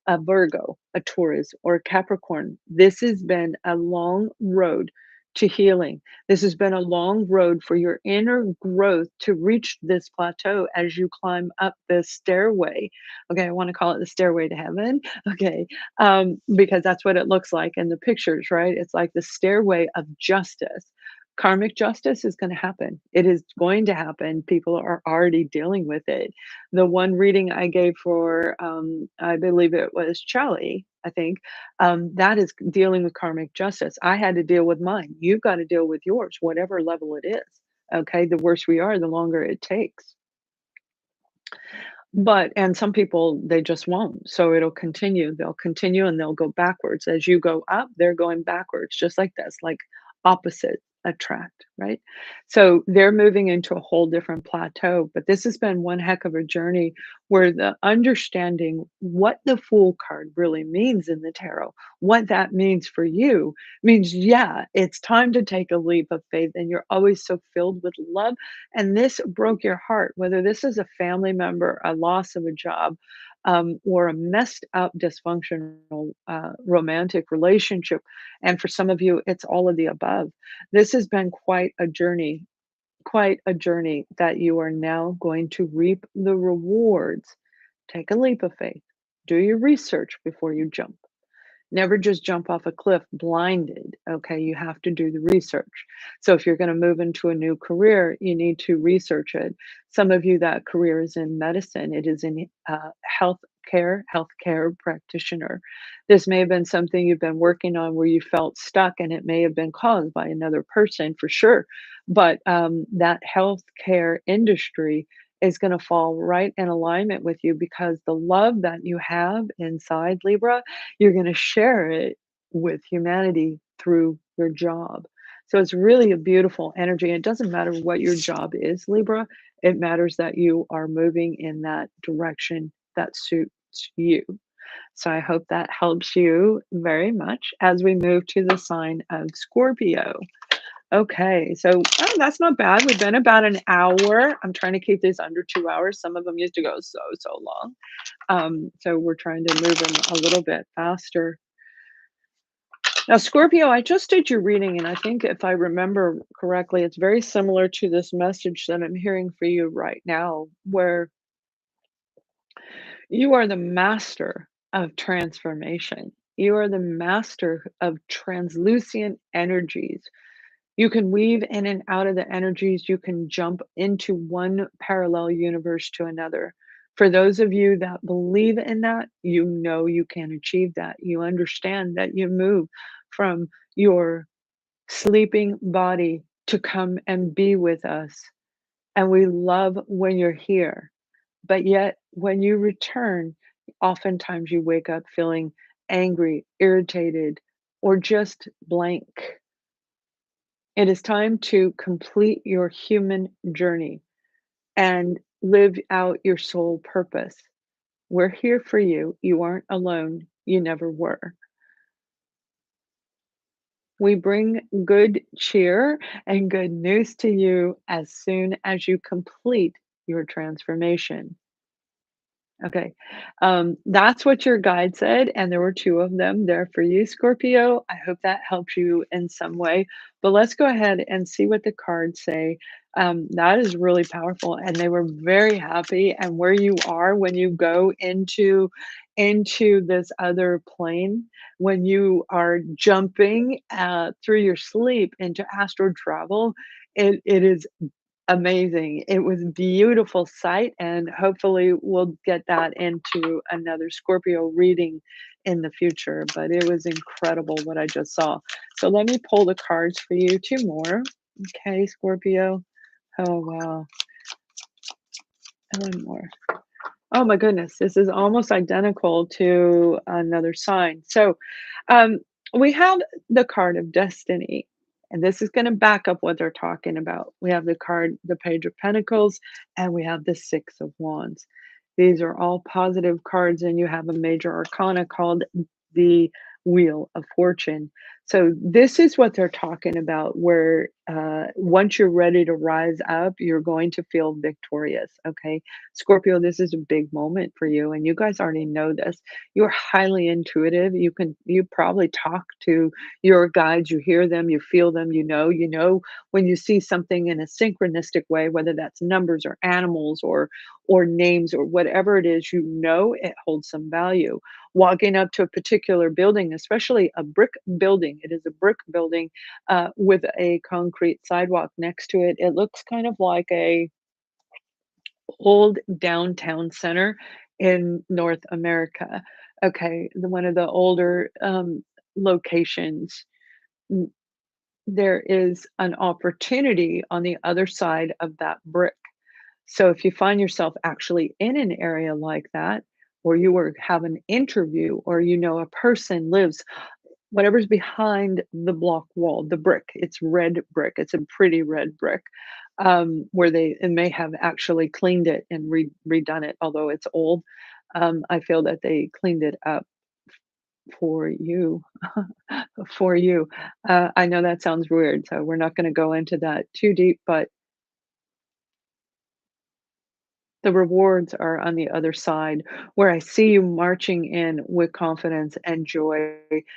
a Virgo, a Taurus, or a Capricorn. This has been a long road to healing. This has been a long road for your inner growth to reach this plateau as you climb up this stairway. Okay, I want to call it the stairway to heaven. Okay, because that's what it looks like in the pictures, right? It's like the stairway of justice. Karmic justice is going to happen. It is going to happen. People are already dealing with it. The one reading I gave for, I believe it was Charlie, I think, that is dealing with karmic justice. I had to deal with mine. You've got to deal with yours, whatever level it is. Okay. The worse we are, the longer it takes. But and some people, they just won't. So it'll continue. They'll continue and they'll go backwards. As you go up, they're going backwards, just like this, like opposite attract, right? So they're moving into a whole different plateau. But this has been one heck of a journey where the understanding what the Fool card really means in the tarot, what that means for you, means, yeah, it's time to take a leap of faith. And you're always so filled with love and this broke your heart, whether this is a family member, a loss of a job, or a messed up, dysfunctional romantic relationship. And for some of you, it's all of the above. This has been quite a journey that you are now going to reap the rewards. Take a leap of faith. Do your research before you jump. Never just jump off a cliff blinded, okay? You have to do the research. So if you're gonna move into a new career, you need to research it. Some of you, that career is in medicine, it is in healthcare practitioner. This may have been something you've been working on where you felt stuck, and it may have been caused by another person for sure. But that healthcare industry is going to fall right in alignment with you because the love that you have inside Libra, you're going to share it with humanity through your job. So it's really a beautiful energy. It doesn't matter what your job is, Libra. It matters that you are moving in that direction that suits you. So I hope that helps you very much as we move to the sign of Scorpio. Okay, so that's not bad. We've been about an hour. I'm trying to keep these under 2 hours. Some of them used to go so long. So we're trying to move them a little bit faster. Now, Scorpio, I just did your reading, and I think if I remember correctly, it's very similar to this message that I'm hearing for you right now, where you are the master of transformation. You are the master of translucent energies. You can weave in and out of the energies. You can jump into one parallel universe to another. For those of you that believe in that, you know you can achieve that. You understand that you move from your sleeping body to come and be with us. And we love when you're here. But yet, when you return, oftentimes you wake up feeling angry, irritated, or just blank. It is time to complete your human journey and live out your soul purpose. We're here for you. You aren't alone. You never were. We bring good cheer and good news to you as soon as you complete your transformation. Okay. That's what your guide said, and there were two of them there for you, Scorpio. I hope that helps you in some way. But let's go ahead and see what the cards say. That is really powerful, and they were very happy. And where you are when you go into this other plane, when you are jumping through your sleep into astral travel, it is amazing. It was beautiful sight, and hopefully we'll get that into another Scorpio reading in the future, but it was incredible what I just saw. So let me pull the cards for you, two more. Okay, Scorpio. Oh, wow. And one more. Oh my goodness, this is almost identical to another sign. So, um, we have the card of destiny, and this is going to back up what they're talking about. We have the card, the Page of Pentacles, and we have the Six of Wands. These are all positive cards, and you have a major arcana called the Wheel of Fortune. So this is what they're talking about, where once you're ready to rise up, you're going to feel victorious. Okay, Scorpio, this is a big moment for you, and you guys already know this. You're highly intuitive. You probably talk to your guides, you hear them, you feel them, you know when you see something in a synchronistic way, whether that's numbers or animals or names or whatever it is, you know it holds some value. Walking up to a particular building, especially a brick building, it is a brick building with a concrete sidewalk next to it. It looks kind of like a old downtown center in North America. Okay, one of the older locations. N- There is an opportunity on the other side of that brick. So if you find yourself actually in an area like that, or you were have an interview, or you know a person lives whatever's behind the block wall, the brick, it's red brick. It's a pretty red brick, where they and may have actually cleaned it and redone it, although it's old. I feel that they cleaned it up for you, for you. I know that sounds weird, so we're not going to go into that too deep, but the rewards are on the other side, where I see you marching in with confidence and joy.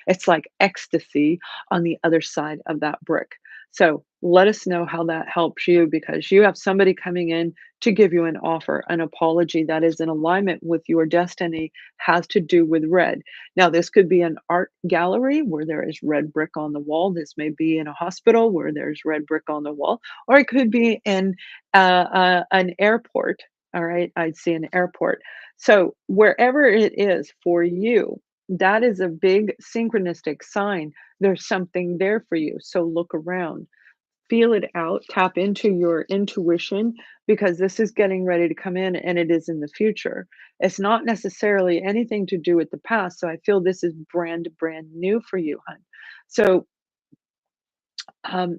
It's like ecstasy on the other side of that brick. So let us know how that helps you, because you have somebody coming in to give you an offer, an apology that is in alignment with your destiny, has to do with red. Now, this could be an art gallery where there is red brick on the wall. This may be in a hospital where there's red brick on the wall, or it could be in an airport. All right, I'd see an airport. So wherever it is for you, that is a big synchronistic sign. There's something there for you. So look around, feel it out, tap into your intuition, because this is getting ready to come in and it is in the future. It's not necessarily anything to do with the past. So I feel this is brand new for you, hon. So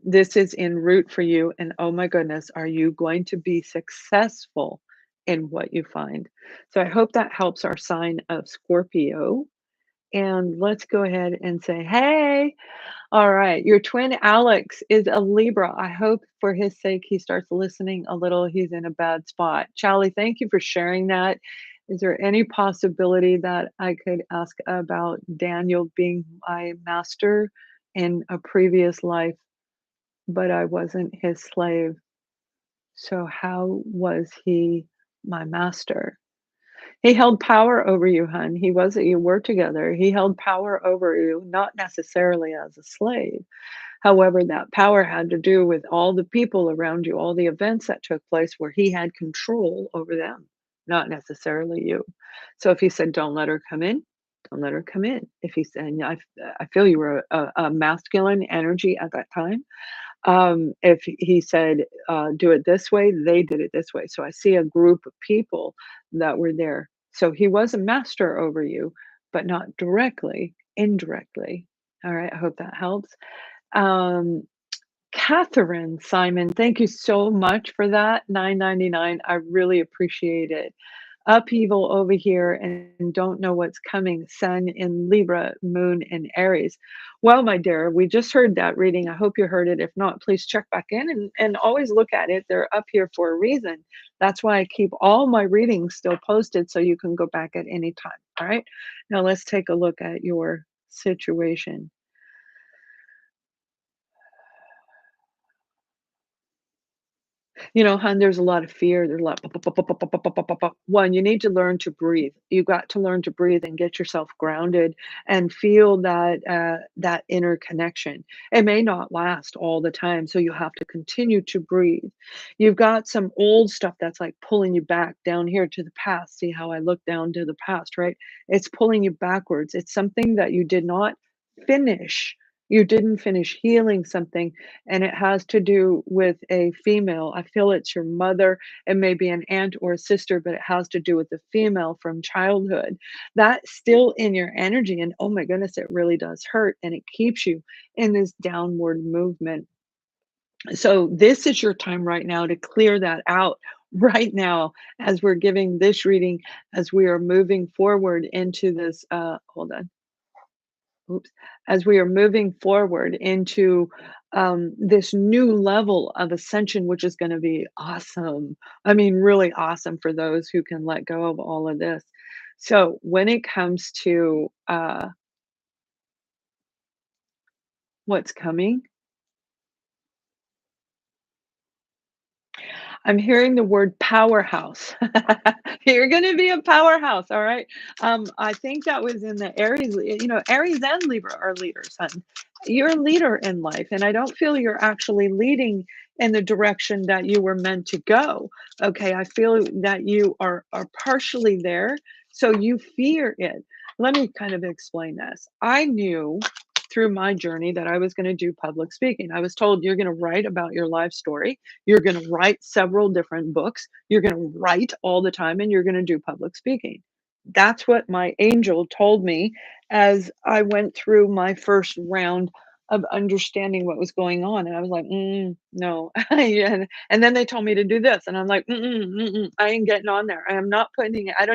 this is en route for you, and oh my goodness, are you going to be successful in what you find? So I hope that helps our sign of Scorpio. And let's go ahead and say, hey, all right, your twin Alex is a Libra. I hope for his sake he starts listening a little. He's in a bad spot. Charlie, thank you for sharing that. Is there any possibility that I could ask about Daniel being my master in a previous life? But I wasn't his slave. So how was he my master? He held power over you, hun. He wasn't, you were together. He held power over you, not necessarily as a slave. However, that power had to do with all the people around you, all the events that took place where he had control over them, not necessarily you. So if he said, don't let her come in, don't let her come in. If he said, and I feel you were a masculine energy at that time, if he said, "Do it this way," they did it this way. So I see a group of people that were there. So he was a master over you, but not directly, indirectly. All right, I hope that helps. Um, Catherine Simon, thank you so much for that. 9.99. I really appreciate it. Upheaval over here and don't know what's coming. Sun in Libra, Moon in Aries. Well, my dear, we just heard that reading. I hope you heard it. If not, please check back in and always look at it. They're up here for a reason. That's why I keep all my readings still posted so you can go back at any time. All right. Now let's take a look at your situation. You know, hun, there's a lot of fear. There's a lot. One, you need to learn to breathe. You got to learn to breathe and get yourself grounded and feel that that inner connection. It may not last all the time, so you have to continue to breathe. You've got some old stuff that's like pulling you back down here to the past. See how I look down to the past, right? It's pulling you backwards. It's something that you did not finish You didn't finish healing something, and it has to do with a female. I feel it's your mother, it may be an aunt or a sister, but it has to do with the female from childhood. That's still in your energy, and oh my goodness, it really does hurt, and it keeps you in this downward movement. So this is your time right now to clear that out right now as we're giving this reading, as we are moving forward into this, hold on. Oops, as we are moving forward into this new level of ascension, which is going to be awesome. I mean, really awesome for those who can let go of all of this. So, when it comes to what's coming, I'm hearing the word powerhouse. You're gonna be a powerhouse, all right? I think that was in the Aries, Aries and Libra are leaders, hun. You're a leader in life, and I don't feel you're actually leading in the direction that you were meant to go. Okay, I feel that you are partially there, so you fear it. Let me kind of explain this. I knew through my journey that I was going to do public speaking. I was told you're going to write about your life story, you're going to write several different books. You're going to write all the time and you're going to do public speaking. That's what my angel told me as I went through my first round of understanding what was going on. And I was like, no. And then they told me to do this. And I'm like, I ain't getting on there. I am not putting it. I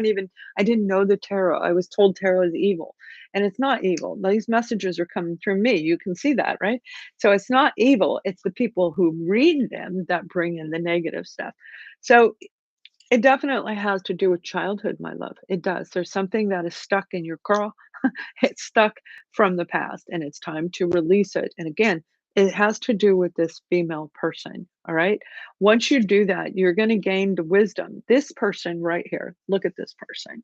didn't know the tarot. I was told tarot is evil. And it's not evil. These messages are coming through me. You can see that, right? So it's not evil, it's the people who read them that bring in the negative stuff. So it definitely has to do with childhood, my love. It does. There's something that is stuck in your craw. It's stuck from the past and it's time to release it. And again, it has to do with this female person. All right. Once you do that, you're going to gain the wisdom. This person right here, look at this person.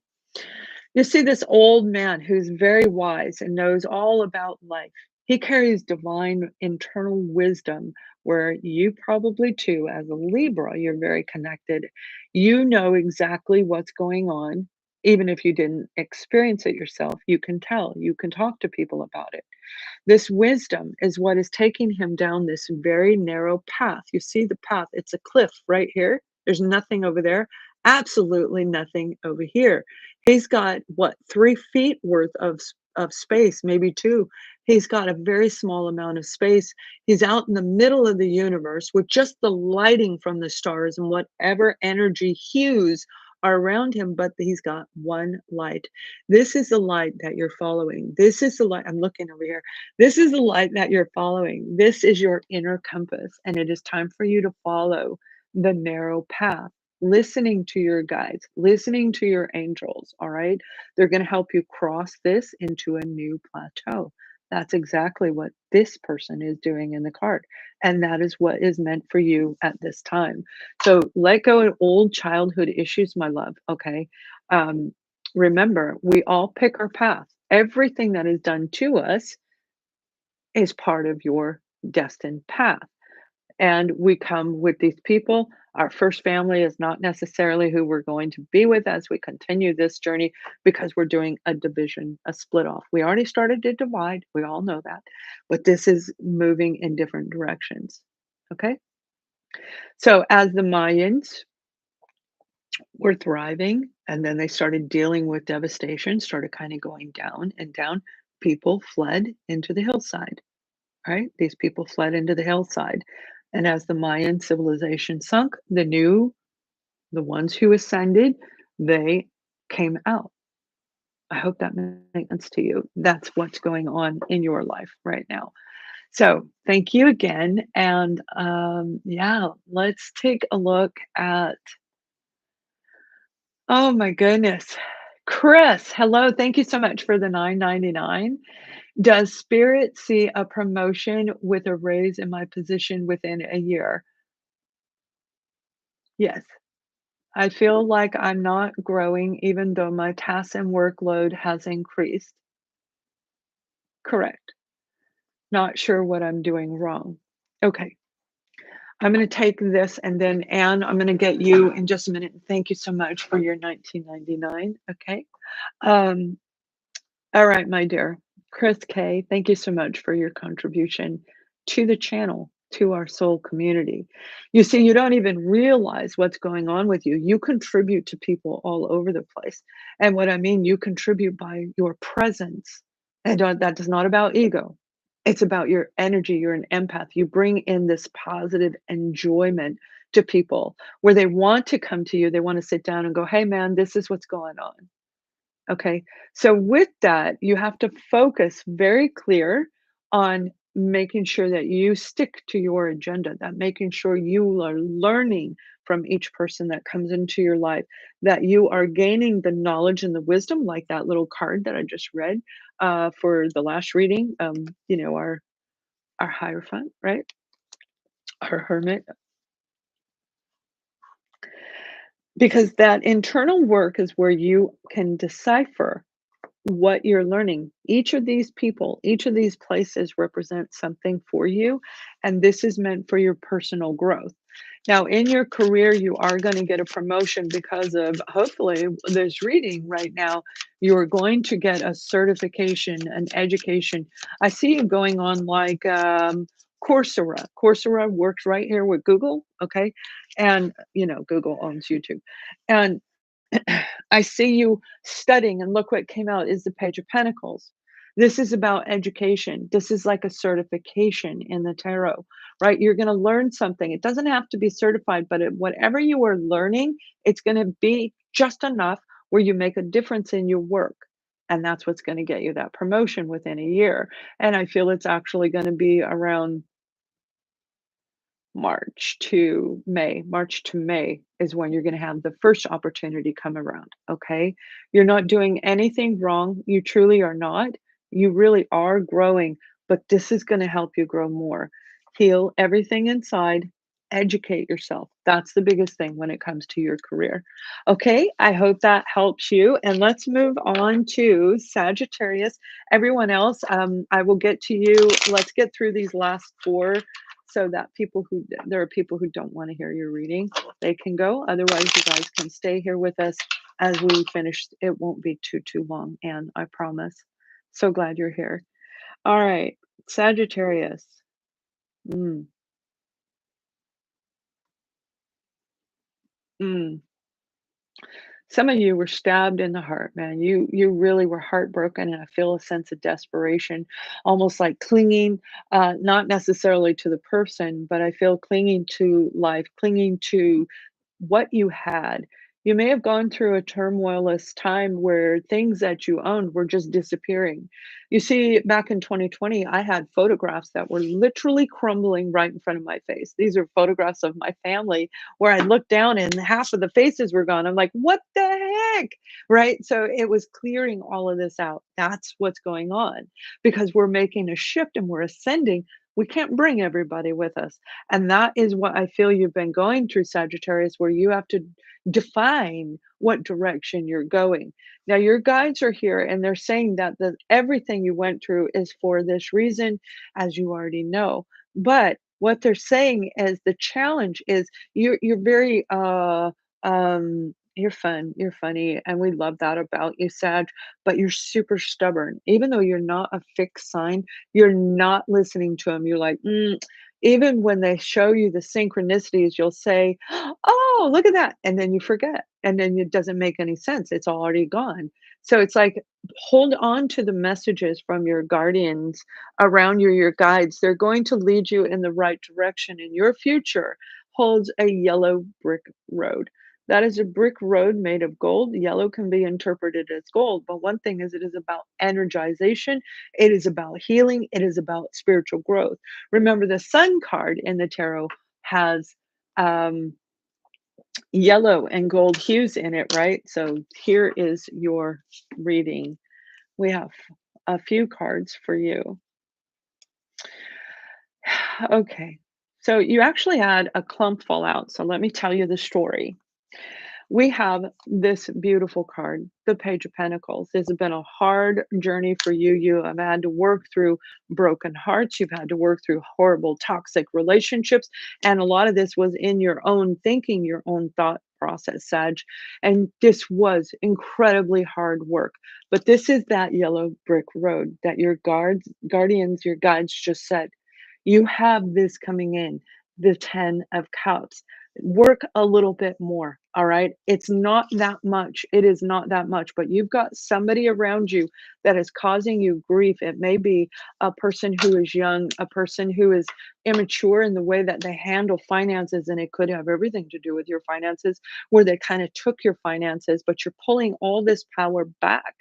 You see this old man who's very wise and knows all about life. He carries divine internal wisdom where you probably too, as a Libra, you're very connected. You know exactly what's going on. Even if you didn't experience it yourself, you can tell, you can talk to people about it. This wisdom is what is taking him down this very narrow path. You see the path, it's a cliff right here. There's nothing over there, absolutely nothing over here. He's got what, 3 feet worth of space, maybe two. He's got a very small amount of space. He's out in the middle of the universe with just the lighting from the stars and whatever energy hues are around him, but he's got one light. This is the light that you're following. This is the light. I'm looking over here. This is the light that you're following. This is your inner compass, and it is time for you to follow the narrow path, listening to your guides, listening to your angels. All right. They're going to help you cross this into a new plateau. That's exactly what this person is doing in the card. And that is what is meant for you at this time. So let go of old childhood issues, my love. Okay. Um, Remember, we all pick our path. Everything that is done to us is part of your destined path. And we come with these people. Our first family is not necessarily who we're going to be with as we continue this journey because we're doing a division, a split off. We already started to divide. We all know that. But this is moving in different directions. Okay. So as the Mayans were thriving and then they started dealing with devastation, started kind of going down and down, people fled into the hillside. Right? These people fled into the hillside. And as the Mayan civilization sunk, the ones who ascended, they came out. I hope that makes sense to you. That's what's going on in your life right now. So thank you again. And yeah, let's take a look at, oh my goodness. Chris, hello. Thank you so much for the 9.99. Does spirit see a promotion with a raise in my position within a year? Yes. I feel like I'm not growing even though my tasks and workload has increased. Correct. Not sure what I'm doing wrong. Okay. I'm going to take this and then Anne, I'm going to get you in just a minute. Thank you so much for your 1999. Okay. Um, all right, my dear. Chris K, thank you so much for your contribution to the channel, to our soul community. You see, you don't even realize what's going on with you. You contribute to people all over the place. And what I mean, you contribute by your presence. And that is not about ego. It's about your energy. You're an empath. You bring in this positive enjoyment to people where they want to come to you. They want to sit down and go, hey, man, this is what's going on. Okay. So with that, you have to focus very clear on making sure that you stick to your agenda, that making sure you are learning from each person that comes into your life, that you are gaining the knowledge and the wisdom, like that little card that I just read for the last reading. Our Hierophant, right? Our Hermit, because that internal work is where you can decipher what you're learning. Each of these people, each of these places represent something for you, and this is meant for your personal growth. Now, in your career, you are going to get a promotion because of hopefully this reading right now. You're going to get a certification, an education. I see you going on like Coursera. Coursera works right here with Google, okay? And, Google owns YouTube. And I see you studying, and look what came out is the Page of Pentacles. This is about education. This is like a certification in the tarot, right? You're going to learn something. It doesn't have to be certified, but whatever you are learning, it's going to be just enough where you make a difference in your work. And that's what's going to get you that promotion within a year. And I feel it's actually going to be around March to May is when you're going to have the first opportunity come around. Okay. You're not doing anything wrong. You truly are not. You really are growing, but this is going to help you grow more. Heal everything inside, educate yourself. That's the biggest thing when it comes to your career. Okay. I hope that helps you. And let's move on to Sagittarius. Everyone else, I will get to you. Let's get through these last four so that there are people who don't want to hear your reading, they can go. Otherwise, you guys can stay here with us as we finish. It won't be too long, and I promise. So glad you're here. All right, Sagittarius. Mm, mm. Some of you were stabbed in the heart, man. You really were heartbroken, and I feel a sense of desperation, almost like clinging, not necessarily to the person, but I feel clinging to life, clinging to what you had. You may have gone through a turmoilous time where things that you owned were just disappearing. You see, back in 2020, I had photographs that were literally crumbling right in front of my face. These are photographs of my family where I looked down and half of the faces were gone. I'm like, what the heck? Right? So it was clearing all of this out. That's what's going on because we're making a shift and we're ascending. We can't bring everybody with us. And that is what I feel you've been going through, Sagittarius, where you have to define what direction you're going. Now, your guides are here and they're saying that everything you went through is for this reason, as you already know. But what they're saying is the challenge is you're very you're fun, you're funny, and we love that about you, Sag, but you're super stubborn. Even though you're not a fixed sign, you're not listening to them. You're like, even when they show you the synchronicities, you'll say, oh, look at that. And then you forget. And then it doesn't make any sense. It's already gone. So it's like hold on to the messages from your guardians around you, your guides. They're going to lead you in the right direction. And your future holds a yellow brick road. That is a brick road made of gold. Yellow can be interpreted as gold, but one thing is it is about energization, it is about healing, it is about spiritual growth. Remember, the sun card in the tarot has um, yellow and gold hues in it, right? So here is your reading. We have a few cards for you. Okay. So you actually had a clump fall out. So let me tell you the story. We have this beautiful card, the Page of Pentacles. This has been a hard journey for you. You have had to work through broken hearts. You've had to work through horrible, toxic relationships. And a lot of this was in your own thinking, your own thought process, Sag. And this was incredibly hard work. But this is that yellow brick road that your guardians, your guides just said. You have this coming in, the 10 of cups. Work a little bit more, all right? It's not that much. It is not that much, but you've got somebody around you that is causing you grief. It may be a person who is young, a person who is immature in the way that they handle finances, and it could have everything to do with your finances, where they kind of took your finances, but you're pulling all this power back.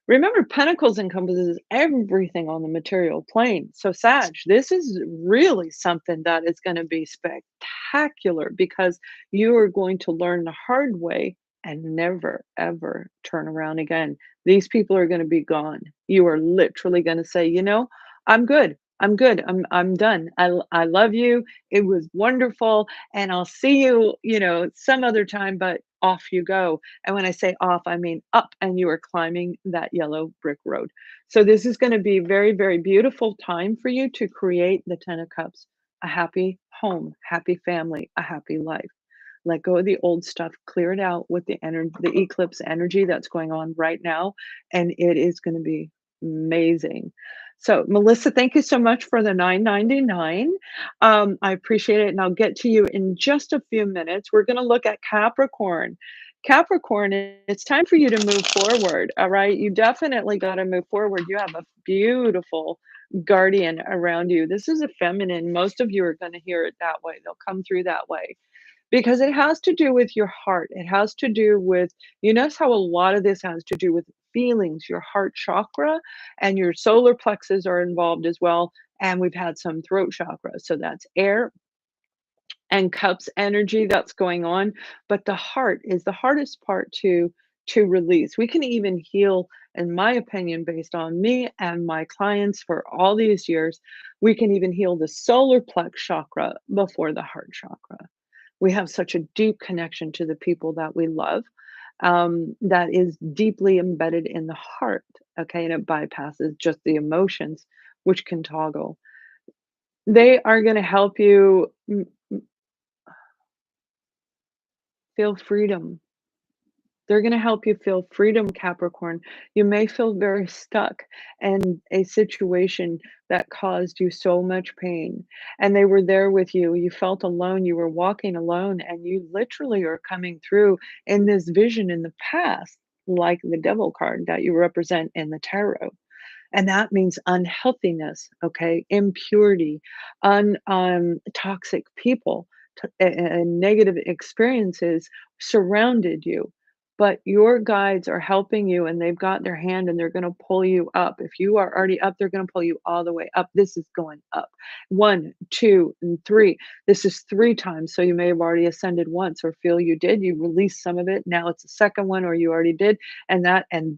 Remember, Pentacles encompasses everything on the material plane. So, Sag, this is really something that is going to be spectacular because you are going to learn the hard way and never, ever turn around again. These people are going to be gone. You are literally going to say, I'm good. I'm good. I'm done. I love you. It was wonderful. And I'll see you, some other time, but off you go. And when I say off, I mean up, and you are climbing that yellow brick road. So this is going to be very, very beautiful time for you to create the 10 of cups, a happy home, happy family, a happy life. Let go of the old stuff, clear it out with the eclipse energy that's going on right now, and it is going to be amazing. So, Melissa, thank you so much for the 9.99. I appreciate it, and I'll get to you in just a few minutes. We're going to look at Capricorn. Capricorn, it's time for you to move forward. All right, you definitely got to move forward. You have a beautiful guardian around you. This is a feminine. Most of you are going to hear it that way. They'll come through that way because it has to do with your heart. It has to do with, you notice how a lot of this has to do with feelings, your heart chakra and your solar plexus are involved as well. And we've had some throat chakra. So that's air and cups energy that's going on. But the heart is the hardest part to release. We can even heal, in my opinion, based on me and my clients for all these years, we can even heal the solar plex chakra before the heart chakra. We have such a deep connection to the people that we love, that is deeply embedded in the heart. Okay. And it bypasses just the emotions, which can toggle. They are going to help you feel freedom. They're going to help you feel freedom, Capricorn. You may feel very stuck in a situation that caused you so much pain, and they were there with you. You felt alone. You were walking alone, and you literally are coming through in this vision in the past, like the devil card that you represent in the tarot. And that means unhealthiness, okay, impurity, toxic people, and negative experiences surrounded you. But your guides are helping you, and they've got their hand, and they're going to pull you up. If you are already up, they're going to pull you all the way up. This is going up. One, two, and three. This is three times. So you may have already ascended once or feel you did. You released some of it. Now it's the second one, or you already did. And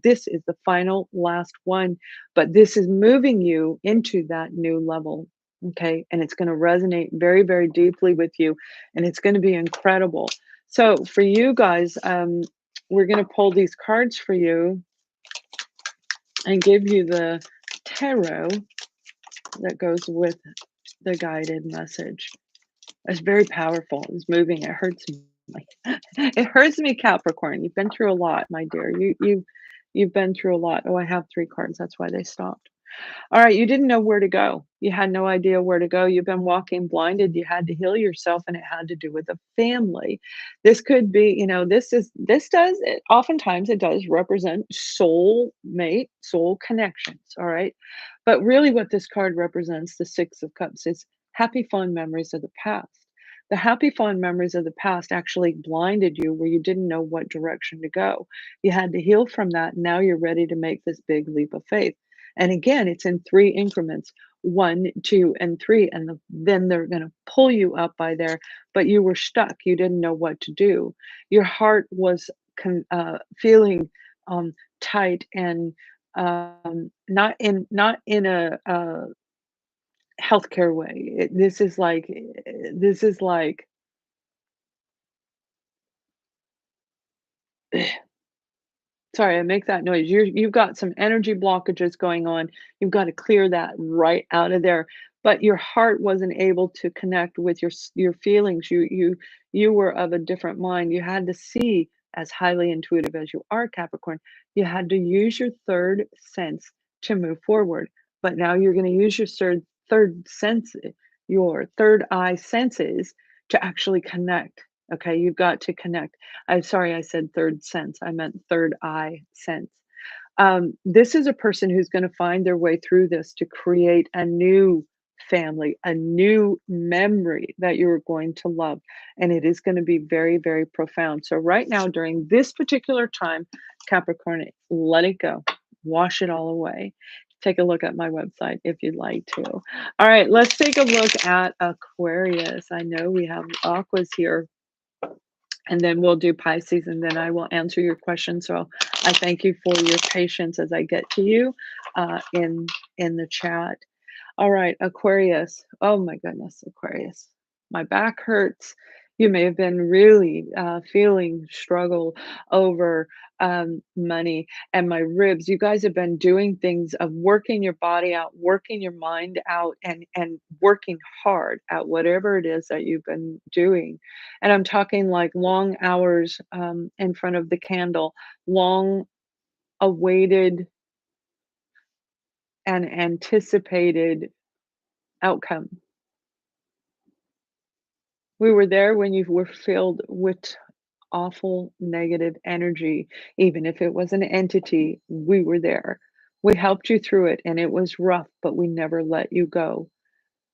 this is the final last one, but this is moving you into that new level. Okay. And it's going to resonate very, very deeply with you. And it's going to be incredible. So for you guys, we're going to pull these cards for you and give you the tarot that goes with the guided message. It's very powerful. It's moving. It hurts me. It hurts me, Capricorn. You've been through a lot, my dear. You've been through a lot. Oh, I have three cards. That's why they stopped. All right, you didn't know where to go. You had no idea where to go. You've been walking blinded. You had to heal yourself, and it had to do with a family. This could be, this does it. Oftentimes, it does represent soul mate, soul connections. All right, but really, what this card represents, the Six of Cups, is happy, fond memories of the past. The happy, fond memories of the past actually blinded you where you didn't know what direction to go. You had to heal from that. Now you're ready to make this big leap of faith. And again, it's in three increments, 1, 2, and 3. And then they're going to pull you up by there, but you were stuck. You didn't know what to do. Your heart was feeling tight and not in a healthcare way. This is like sorry, I make that noise. You've got some energy blockages going on. You've got to clear that right out of there. but your heart wasn't able to connect with your feelings. You were of a different mind. You had to see, as highly intuitive as you are, Capricorn, you had to use your third sense to move forward. But now you're going to use your third sense, your third eye senses, to actually connect. Okay, you've got to connect. I'm sorry, I said third sense. I meant third eye sense. This is a person who's going to find their way through this to create a new family, a new memory that you're going to love. And it is going to be very, very profound. So, right now, during this particular time, Capricorn, let it go, wash it all away. Take a look at my website if you'd like to. All right, let's take a look at Aquarius. I know we have Aquas here, and then we'll do Pisces, and then I will answer your question. So I thank you for your patience as I get to you in the chat. All right, Aquarius. Oh my goodness, Aquarius. My back hurts. You may have been really feeling struggle over money, and my ribs. You guys have been doing things of working your body out, working your mind out, and working hard at whatever it is that you've been doing. And I'm talking like long hours in front of the candle, long awaited and anticipated outcome. We were there when you were filled with awful negative energy. Even if it was an entity, we were there. We helped you through it, and it was rough, but we never let you go.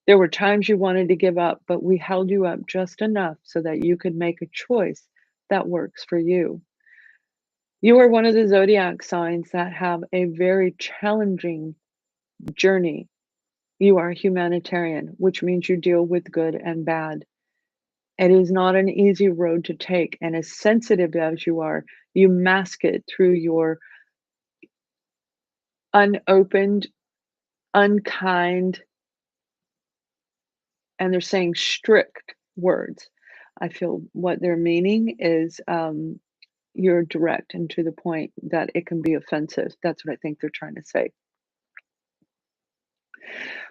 There were times you wanted to give up, but we held you up just enough so that you could make a choice that works for you. You are one of the zodiac signs that have a very challenging journey. You are a humanitarian, which means you deal with good and bad. It is not an easy road to take, and as sensitive as you are, you mask it through your unopened, unkind, and they're saying strict words. I feel what they're meaning is you're direct and to the point that it can be offensive. That's what I think they're trying to say.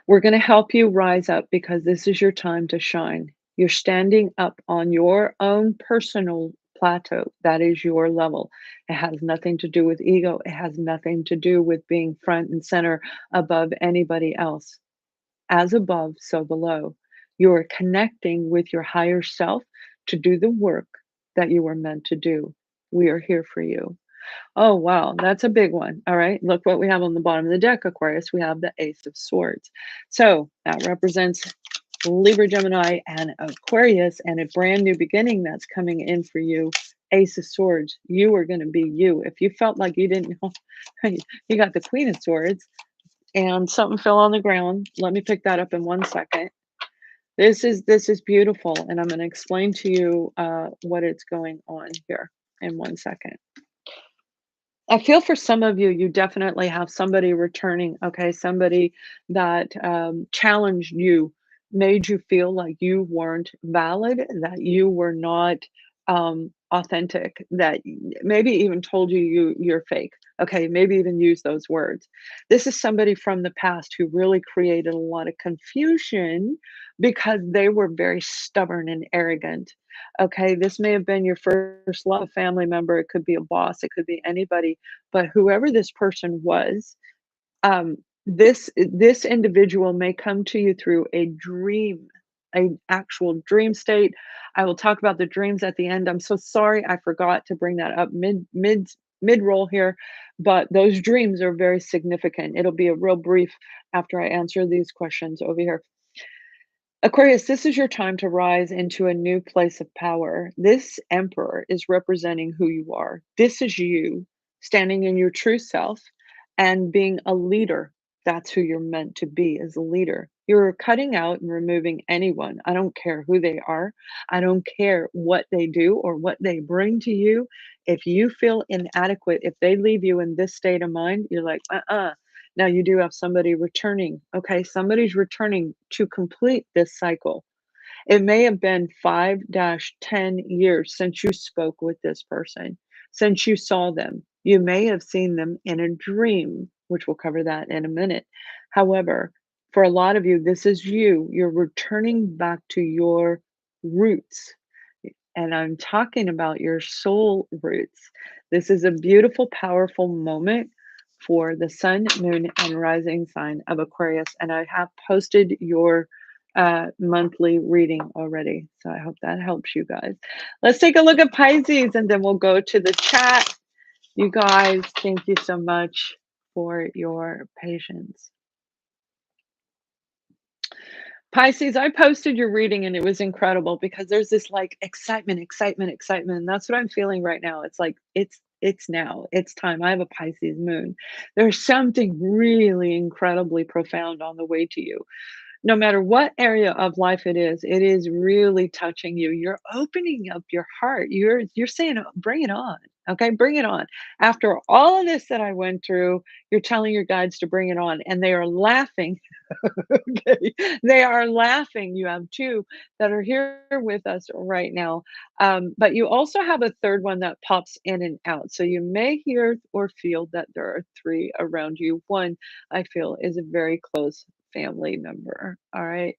We're going to help you rise up because this is your time to shine. You're standing up on your own personal plateau. That is your level. It has nothing to do with ego. It has nothing to do with being front and center above anybody else. As above, so below. You are connecting with your higher self to do the work that you were meant to do. We are here for you. Oh, wow, that's a big one. All right, look what we have on the bottom of the deck, Aquarius. We have the Ace of Swords. So that represents Libra, Gemini, and Aquarius, and a brand new beginning that's coming in for you. Ace of Swords. You are going to be you. If you felt like you didn't know, you got the Queen of Swords, and something fell on the ground. Let me pick that up in 1 second. This is beautiful, and I'm going to explain to you what it's going on here in 1 second. I feel for some of you, you definitely have somebody returning, okay? Somebody that challenged you, made you feel like you weren't valid, that you were not authentic, that maybe even told you're fake. Okay, maybe even use those words. This is somebody from the past who really created a lot of confusion because they were very stubborn and arrogant. Okay, this may have been your first love, family member, it could be a boss, it could be anybody, but whoever this person was, this individual may come to you through a dream, an actual dream state. I will talk about the dreams at the end. I'm so sorry I forgot to bring that up mid roll here, but those dreams are very significant. It'll be a real brief after I answer these questions over here. Aquarius, this is your time to rise into a new place of power. This emperor is representing who you are. This is you standing in your true self and being a leader. That's who you're meant to be as a leader. You're cutting out and removing anyone. I don't care who they are. I don't care what they do or what they bring to you. If you feel inadequate, if they leave you in this state of mind, you're like, now you do have somebody returning. Okay, somebody's returning to complete this cycle. It may have been 5-10 years since you spoke with this person, since you saw them. You may have seen them in a dream, which we'll cover that in a minute. However, For a lot of you, this is you. You're returning back to your roots. And I'm talking about your soul roots. This is a beautiful, powerful moment for the sun, moon, and rising sign of Aquarius. And I have posted your monthly reading already. So I hope that helps you guys. Let's take a look at Pisces and then we'll go to the chat. You guys, thank you so much for your patience. Pisces, I posted your reading and it was incredible because there's this like excitement, excitement, excitement. And that's what I'm feeling right now. It's like it's now. It's time. I have a Pisces moon. There's something really incredibly profound on the way to you. No matter what area of life it is really touching you. You're opening up your heart. You're saying, bring it on. Okay, bring it on. After all of this that I went through, you're telling your guides to bring it on, and they are laughing. Okay, they are laughing. You have two that are here with us right now, but you also have a third one that pops in and out. So you may hear or feel that there are three around you. One I feel is a very close family member. All right.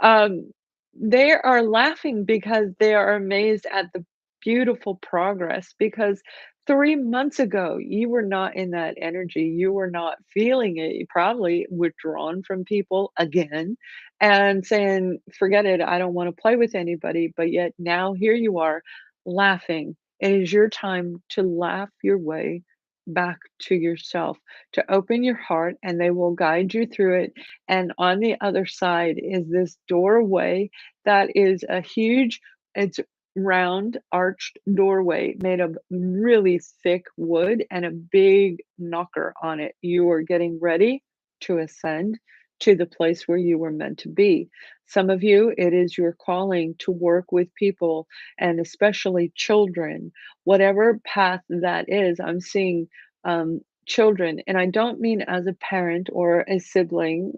Um, they are laughing because they are amazed at the beautiful progress. Because 3 months ago, you were not in that energy. You were not feeling it. You probably withdrawn from people again and saying, forget it. I don't want to play with anybody. But yet now here you are laughing. It is your time to laugh your way back to yourself, to open your heart, and they will guide you through it. And on the other side is this doorway that is a huge, it's round arched doorway made of really thick wood and a big knocker on it. You are getting ready to ascend to the place where you were meant to be. Some of you, it is your calling to work with people and especially children, whatever path that is. I'm seeing children, and I don't mean as a parent or a sibling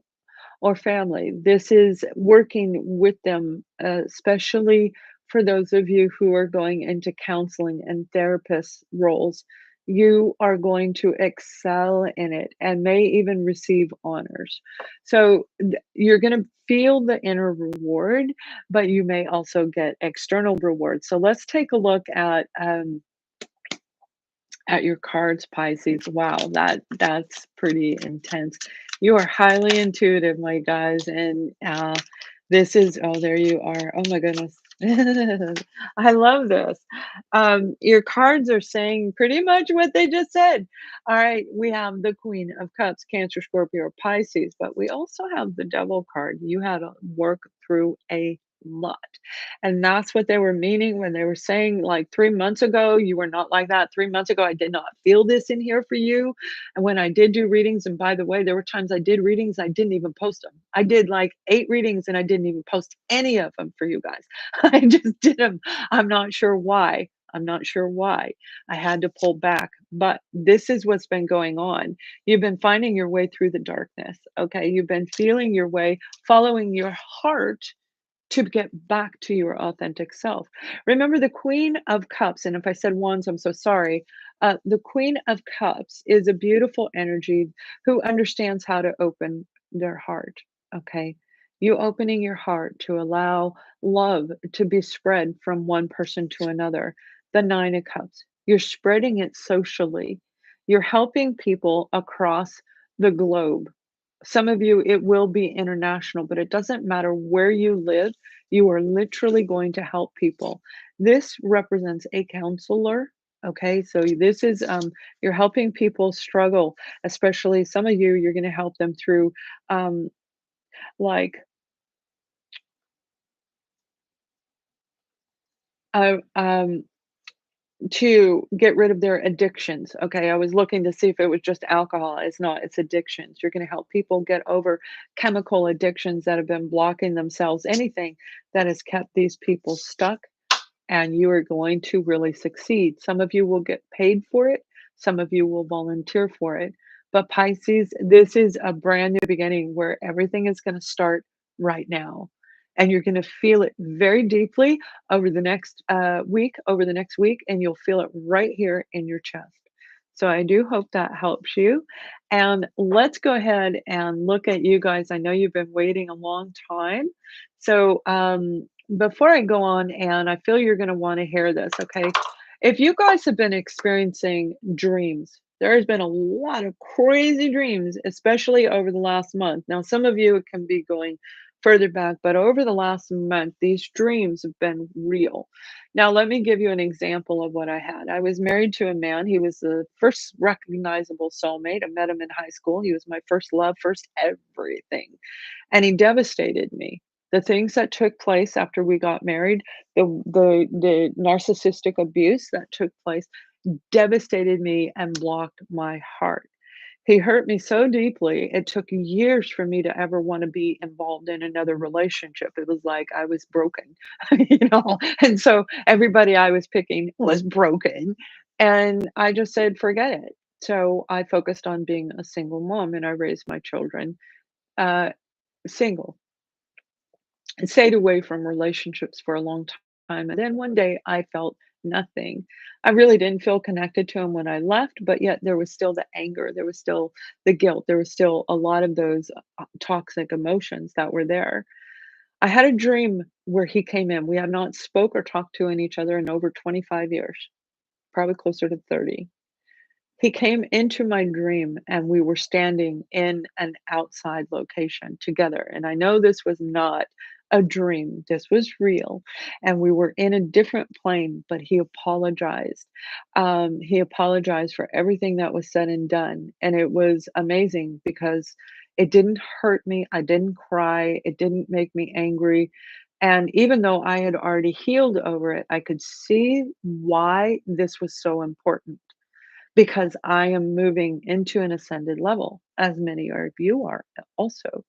or family. This is working with them, especially for those of you who are going into counseling and therapist roles. You are going to excel in it and may even receive honors. So you're going to feel the inner reward, but you may also get external rewards. So let's take a look at your cards, Pisces. Wow, that's pretty intense. You are highly intuitive, my guys, and this is oh, there you are. Oh my goodness. I love this. Your cards are saying pretty much what they just said. All right, we have the Queen of Cups, Cancer, Scorpio, Pisces, but we also have the Devil card. You had to work through a lot. And that's what they were meaning when they were saying, like, 3 months ago, you were not like that. 3 months ago, I did not feel this in here for you. And when I did do readings, and by the way, there were times I did readings, I didn't even post them. I did like 8 readings and I didn't even post any of them for you guys. I just did them. I'm not sure why. I'm not sure why. I had to pull back, but this is what's been going on. You've been finding your way through the darkness. Okay. You've been feeling your way, following your heart to get back to your authentic self. Remember the Queen of Cups, and if I said wands, I'm so sorry. The Queen of Cups is a beautiful energy who understands how to open their heart. Okay. You opening your heart to allow love to be spread from one person to another. The Nine of Cups. You're spreading it socially. You're helping people across the globe. Some of you, it will be international, but it doesn't matter where you live. You are literally going to help people. This represents a counselor. Okay, so this is you're helping people struggle, especially some of you. You're going to help them through um, like uh, um, to get rid of their addictions. Okay, I was looking to see if it was just alcohol. It's not, it's addictions. You're going to help people get over chemical addictions that have been blocking themselves, anything that has kept these people stuck, and you are going to really succeed. Some of you will get paid for it, some of you will volunteer for it. But Pisces, this is a brand new beginning where everything is going to start right now. And you're going to feel it very deeply over the next week, and you'll feel it right here in your chest. So I do hope that helps you. And let's go ahead and look at you guys. I know you've been waiting a long time. So before I go on, and I feel you're going to want to hear this, okay? If you guys have been experiencing dreams, there's been a lot of crazy dreams, especially over the last month. Now, some of you it can be going further back, but over the last month, these dreams have been real. Now, let me give you an example of what I had. I was married to a man. He was the first recognizable soulmate. I met him in high school. He was my first love, first everything. And he devastated me. The things that took place after we got married, the narcissistic abuse that took place devastated me and blocked my heart. He hurt me so deeply, it took years for me to ever wanna be involved in another relationship. It was like I was broken, you know? And so everybody I was picking was broken, and I just said, "Forget it." So I focused on being a single mom, and I raised my children, uh, single, and stayed away from relationships for a long time, and then one day I felt nothing. I really didn't feel connected to him when I left, but yet there was still the anger, there was still the guilt, there was still a lot of those, toxic emotions that were there. I had a dream where he came in. We have not spoke or talked to each other in over 25 years, probably closer to 30. He came into my dream and we were standing in an outside location together. And I know this was not a dream, this was real. And we were in a different plane, but he apologized. He apologized for everything that was said and done. And it was amazing because it didn't hurt me. I didn't cry. It didn't make me angry. And even though I had already healed over it, I could see why this was so important because I am moving into an ascended level, as many of you are also.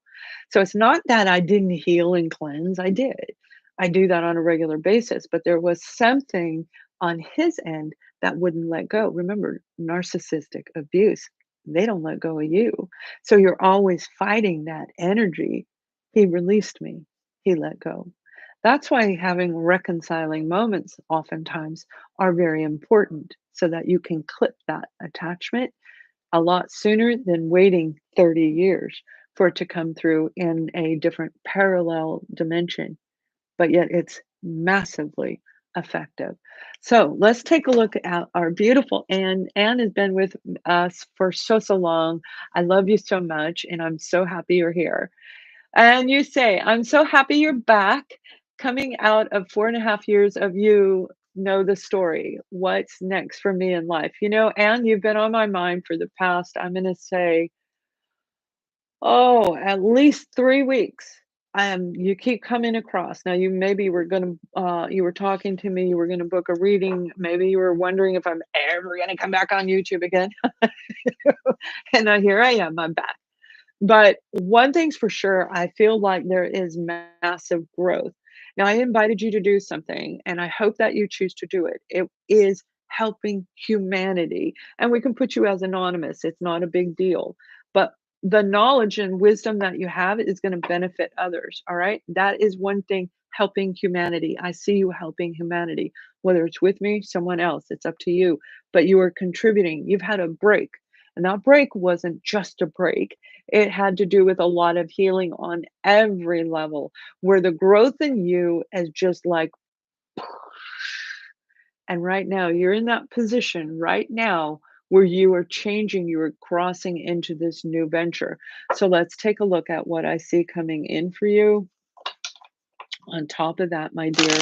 So it's not that I didn't heal and cleanse, I did. I do that on a regular basis, but there was something on his end that wouldn't let go. Remember, narcissistic abuse, they don't let go of you. So you're always fighting that energy. He released me, he let go. That's why having reconciling moments oftentimes are very important so that you can clip that attachment a lot sooner than waiting 30 years for it to come through in a different parallel dimension, but yet it's massively effective. So let's take a look at our beautiful Anne. Anne has been with us for so, so long. I love you so much, and I'm so happy you're here. And you say, "I'm so happy you're back, coming out of 4.5 years of you know the story. What's next for me in life?" You know, Anne, you've been on my mind for the past, I'm gonna say, oh, at least 3 weeks. You keep coming across. Now you maybe were gonna, you were talking to me, you were gonna book a reading, maybe you were wondering if I'm ever gonna come back on YouTube again. And now here I am, I'm back. But one thing's for sure, I feel like there is massive growth. Now, I invited you to do something, and I hope that you choose to do it. It is helping humanity, and we can put you as anonymous. It's not a big deal. But the knowledge and wisdom that you have is going to benefit others. All right. That is one thing helping humanity. I see you helping humanity, whether it's with me, someone else, it's up to you. But you are contributing. You've had a break. And that break wasn't just a break. It had to do with a lot of healing on every level, where the growth in you is just like, and right now you're in that position right now where you are changing, you are crossing into this new venture. So let's take a look at what I see coming in for you. On top of that, my dear,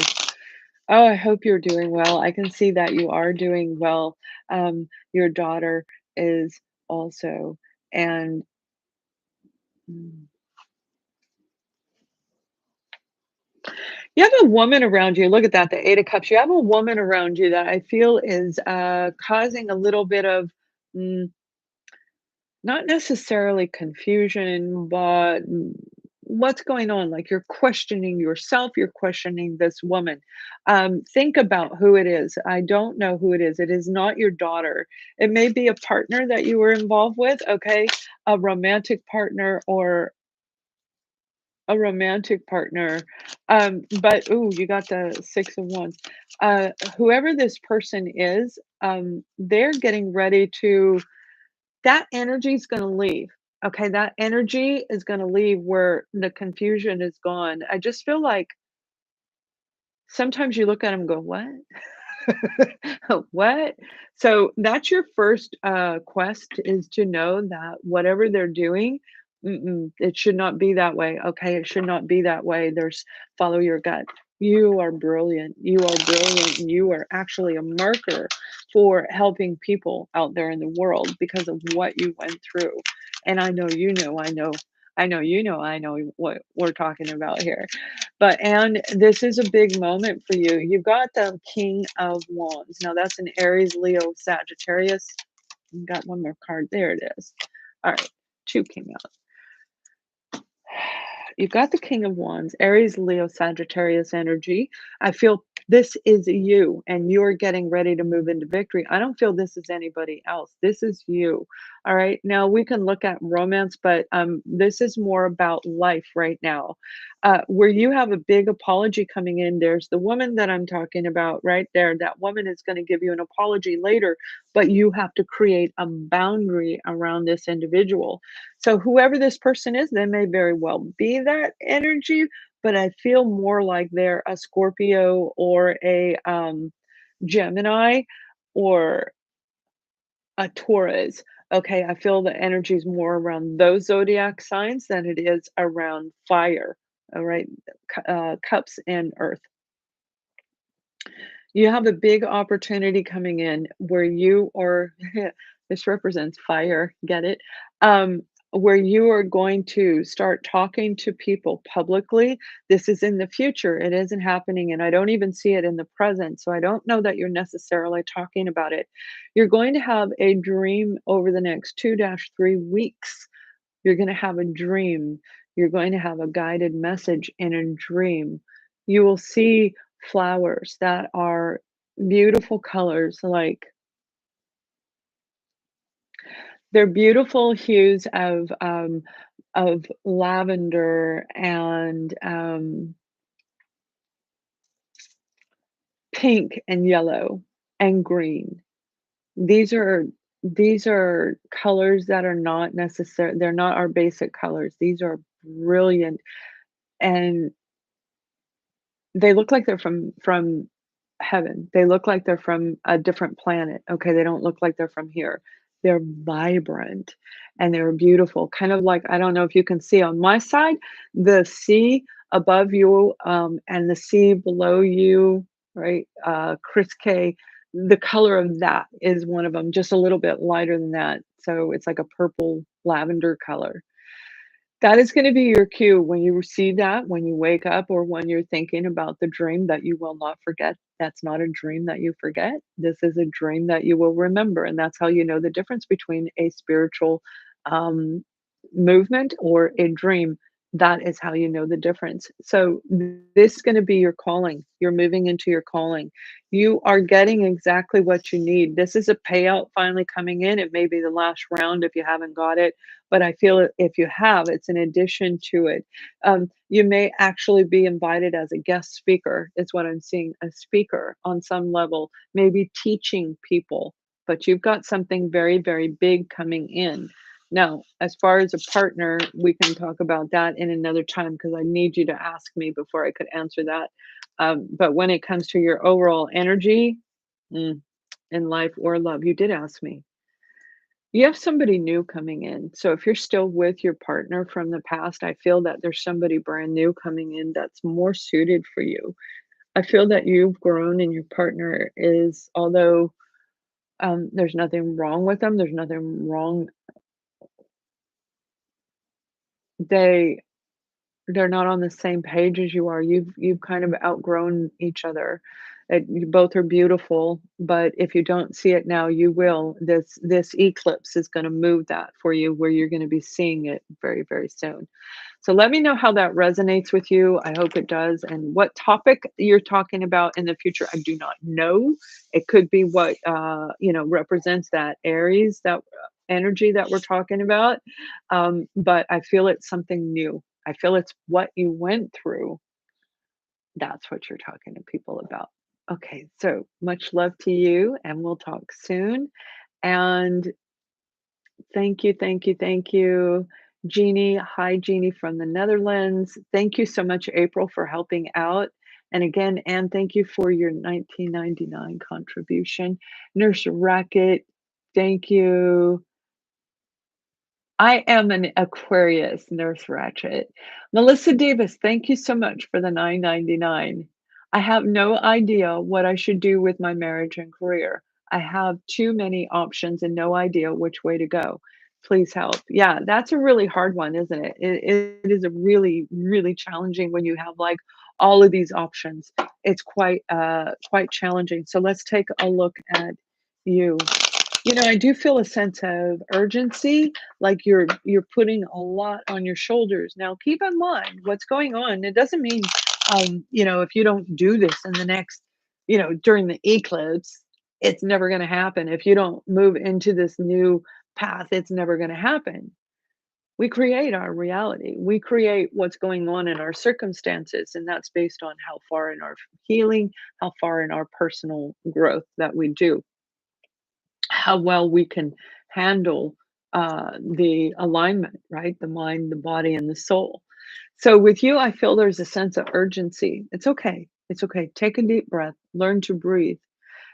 oh, I hope you're doing well. I can see that you are doing well. Your daughter is also, and mm, you have a woman around you. Look at that, the 8 of Cups. You have a woman around you that I feel is causing a little bit of mm, not necessarily confusion, but what's going on? Like you're questioning yourself, you're questioning this woman. Think about who it is. I don't know who it is. It is not your daughter. It may be a partner that you were involved with, okay? A romantic partner or a romantic partner. But ooh, you got the 6 of Wands. Whoever this person is, they're getting ready to that energy is gonna leave. Okay, that energy is gonna leave where the confusion is gone. I just feel like sometimes you look at them and go, "What?" What? So that's your first quest is to know that whatever they're doing, it should not be that way. Okay, it should not be that way. There's follow your gut. You are brilliant. You are brilliant. And you are actually a marker for helping people out there in the world because of what you went through. And I know you know, I know what we're talking about here. But and this is a big moment for you. You've got the King of Wands. Now that's an Aries, Leo, Sagittarius. Got one more card. There it is. All right, two came out. You've got the King of Wands, Aries, Leo, Sagittarius energy. I feel this is you and you're getting ready to move into victory. I don't feel this is anybody else. This is you. All right. Now we can look at romance, but this is more about life right now. Where you have a big apology coming in, there's the woman that I'm talking about right there. That woman is going to give you an apology later, but you have to create a boundary around this individual. So whoever this person is, they may very well be that energy, but I feel more like they're a Scorpio or a Gemini or a Taurus. Okay, I feel the energy is more around those zodiac signs than it is around fire. All right, cups and earth. You have a big opportunity coming in where you are this represents fire, get it? Where you are going to start talking to people publicly. This is in the future. It isn't happening, and I don't even see it in the present. So I don't know that you're necessarily talking about it. You're going to have a dream over the next 2-3 weeks. You're going to have a dream. You're going to have a guided message in a dream. You will see flowers that are beautiful colors, like they're beautiful hues of lavender and pink and yellow and green. These are these are colors that are not necessary. They're not our basic colors. These are brilliant, and they look like they're from heaven. They look like they're from a different planet, okay? They don't look like they're from here. They're vibrant and they're beautiful, kind of like I don't know if you can see on my side, the sea above you, and the sea below you, right? Chris K, the color of that is one of them, just a little bit lighter than that. So it's like a purple lavender color. That is gonna be your cue when you receive that, when you wake up or when you're thinking about the dream that you will not forget. That's not a dream that you forget. This is a dream that you will remember, and that's how you know the difference between a spiritual, um, movement or a dream. That is how you know the difference. So, this is gonna be your calling. You're moving into your calling. You are getting exactly what you need. This is a payout finally coming in. It may be the last round if you haven't got it, but I feel if you have, it's an addition to it. You may actually be invited as a guest speaker, is what I'm seeing, a speaker on some level, maybe teaching people, but you've got something very, very big coming in. Now, as far as a partner, we can talk about that in another time because I need you to ask me before I could answer that. But when it comes to your overall energy mm, in life or love, you did ask me. You have somebody new coming in. So if you're still with your partner from the past, I feel that there's somebody brand new coming in that's more suited for you. I feel that you've grown and your partner is, although there's nothing wrong with them, there's nothing wrong. They they're not on the same page as you are. You've kind of outgrown each other. You both are beautiful, but if you don't see it now, you will. This eclipse is going to move that for you, where you're going to be seeing it very, very soon. So let me know how that resonates with you. I hope it does. And what topic you're talking about in the future, I do not know. It could be what represents that Aries, that energy that we're talking about. But I feel it's something new. I feel it's what you went through. That's what you're talking to people about. Okay, so much love to you, and we'll talk soon. And thank you, thank you, thank you, Jeannie. Hi, Jeannie from the Netherlands. Thank you so much, April, for helping out. And again, Anne, thank you for your 1999 contribution. Nurse Racket, thank you. I am an Aquarius, Nurse Ratchet. Melissa Davis, thank you so much for the 9.99. I have no idea what I should do with my marriage and career. I have too many options and no idea which way to go. Please help. Yeah, that's a really hard one, isn't it? It is a really, really challenging when you have like all of these options. It's quite challenging. So let's take a look at you. You know, I do feel a sense of urgency, like you're putting a lot on your shoulders. Now, keep in mind what's going on. It doesn't mean, if you don't do this in the next, during the eclipse, it's never going to happen. If you don't move into this new path, it's never going to happen. We create our reality. We create what's going on in our circumstances, and that's based on how far in our healing, how far in our personal growth that we do, how well we can handle the alignment, right? The mind, the body, and the soul. So with you, I feel there's a sense of urgency. It's okay. It's okay. Take a deep breath, learn to breathe.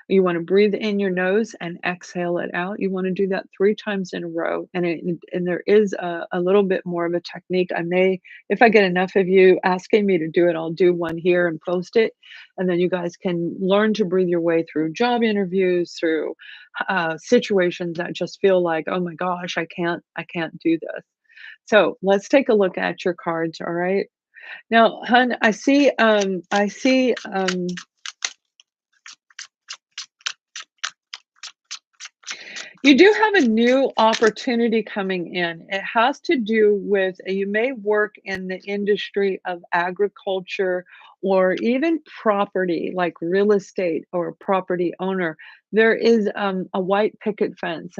You want to breathe in your nose and exhale it out. You want to do that 3 times in a row. And there is a little bit more of a technique. I may, if I get enough of you asking me to do it, I'll do one here and post it. And then you guys can learn to breathe your way through job interviews, through situations that just feel like, oh my gosh, I can't do this. So let's take a look at your cards. All right. Now, hun, I see you do have a new opportunity coming in. It has to do with you may work in the industry of agriculture or even property, like real estate or a property owner. There is a white picket fence,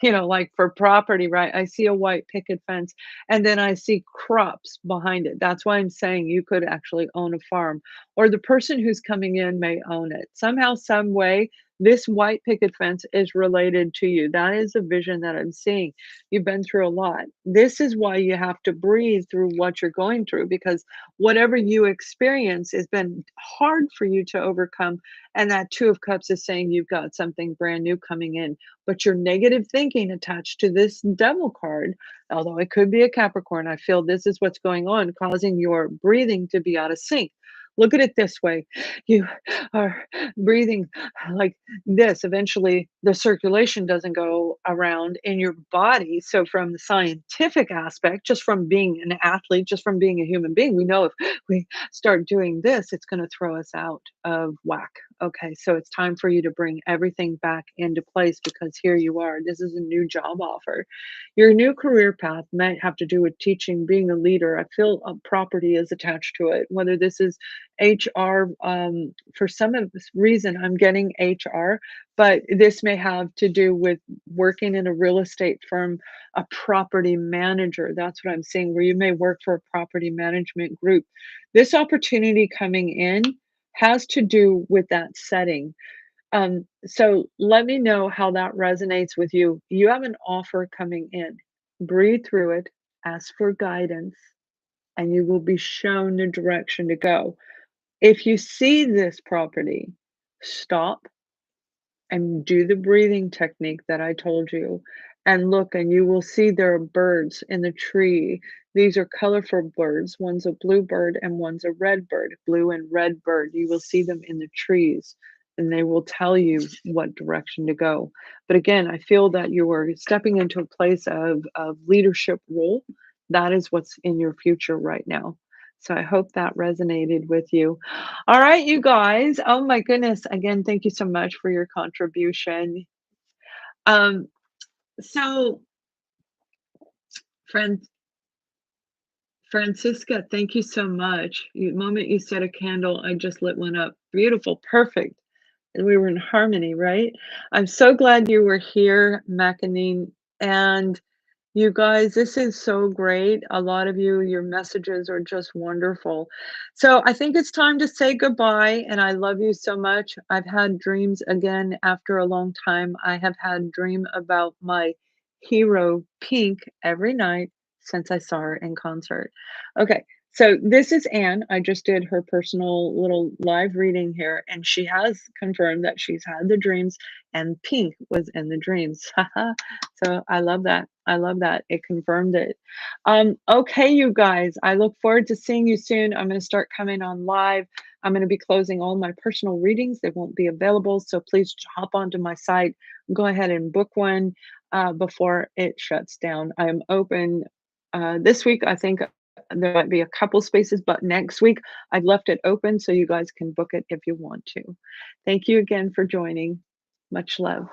like for property, right? I see a white picket fence and then I see crops behind it. That's why I'm saying you could actually own a farm, or the person who's coming in may own it. Somehow, some way, this white picket fence is related to you. That is a vision that I'm seeing. You've been through a lot. This is why you have to breathe through what you're going through, because whatever you experience has been hard for you to overcome. And that Two of Cups is saying you've got something brand new coming in. But your negative thinking attached to this Devil card, although it could be a Capricorn, I feel this is what's going on, causing your breathing to be out of sync. Look at it this way. You are breathing like this. Eventually, the circulation doesn't go around in your body. So, from the scientific aspect, just from being an athlete, just from being a human being, we know if we start doing this, it's going to throw us out of whack. Okay, so it's time for you to bring everything back into place, because here you are. This is a new job offer. Your new career path might have to do with teaching, being a leader. I feel a property is attached to it, whether this is HR. For some of this reason, I'm getting HR, but this may have to do with working in a real estate firm, a property manager. That's what I'm seeing, where you may work for a property management group. This opportunity coming in has to do with that setting. So let me know how that resonates with you. You have an offer coming in. Breathe through it, ask for guidance, and you will be shown the direction to go. If you see this property, stop and do the breathing technique that I told you, and look, and you will see there are birds in the tree. These are colorful birds. One's a blue bird and one's a red bird, blue and red bird. You will see them in the trees and they will tell you what direction to go. But again, I feel that you are stepping into a place of leadership role. That is what's in your future right now. So I hope that resonated with you. All right, you guys. Oh my goodness. Again, thank you so much for your contribution. Um, so, friend Francisca, thank you so much. The moment you set a candle, I just lit one up. Beautiful, perfect. And we were in harmony, right? I'm so glad you were here, Macanine. And You guys, this is so great. A lot of you, your messages are just wonderful. So I think it's time to say goodbye, and I love you so much. I've had dreams again after a long time. I have had dream about my hero Pink every night since I saw her in concert. Okay, so this is Anne. I just did her personal little live reading here, and she has confirmed that she's had the dreams, and Pink was in the dreams. So I love that. I love that. It confirmed it. Okay, you guys, I look forward to seeing you soon. I'm going to start coming on live. I'm going to be closing all my personal readings. They won't be available. So please hop onto my site. Go ahead and book one before it shuts down. I am open this week. I think there might be a couple spaces, but next week I've left it open so you guys can book it if you want to. Thank you again for joining. Much love.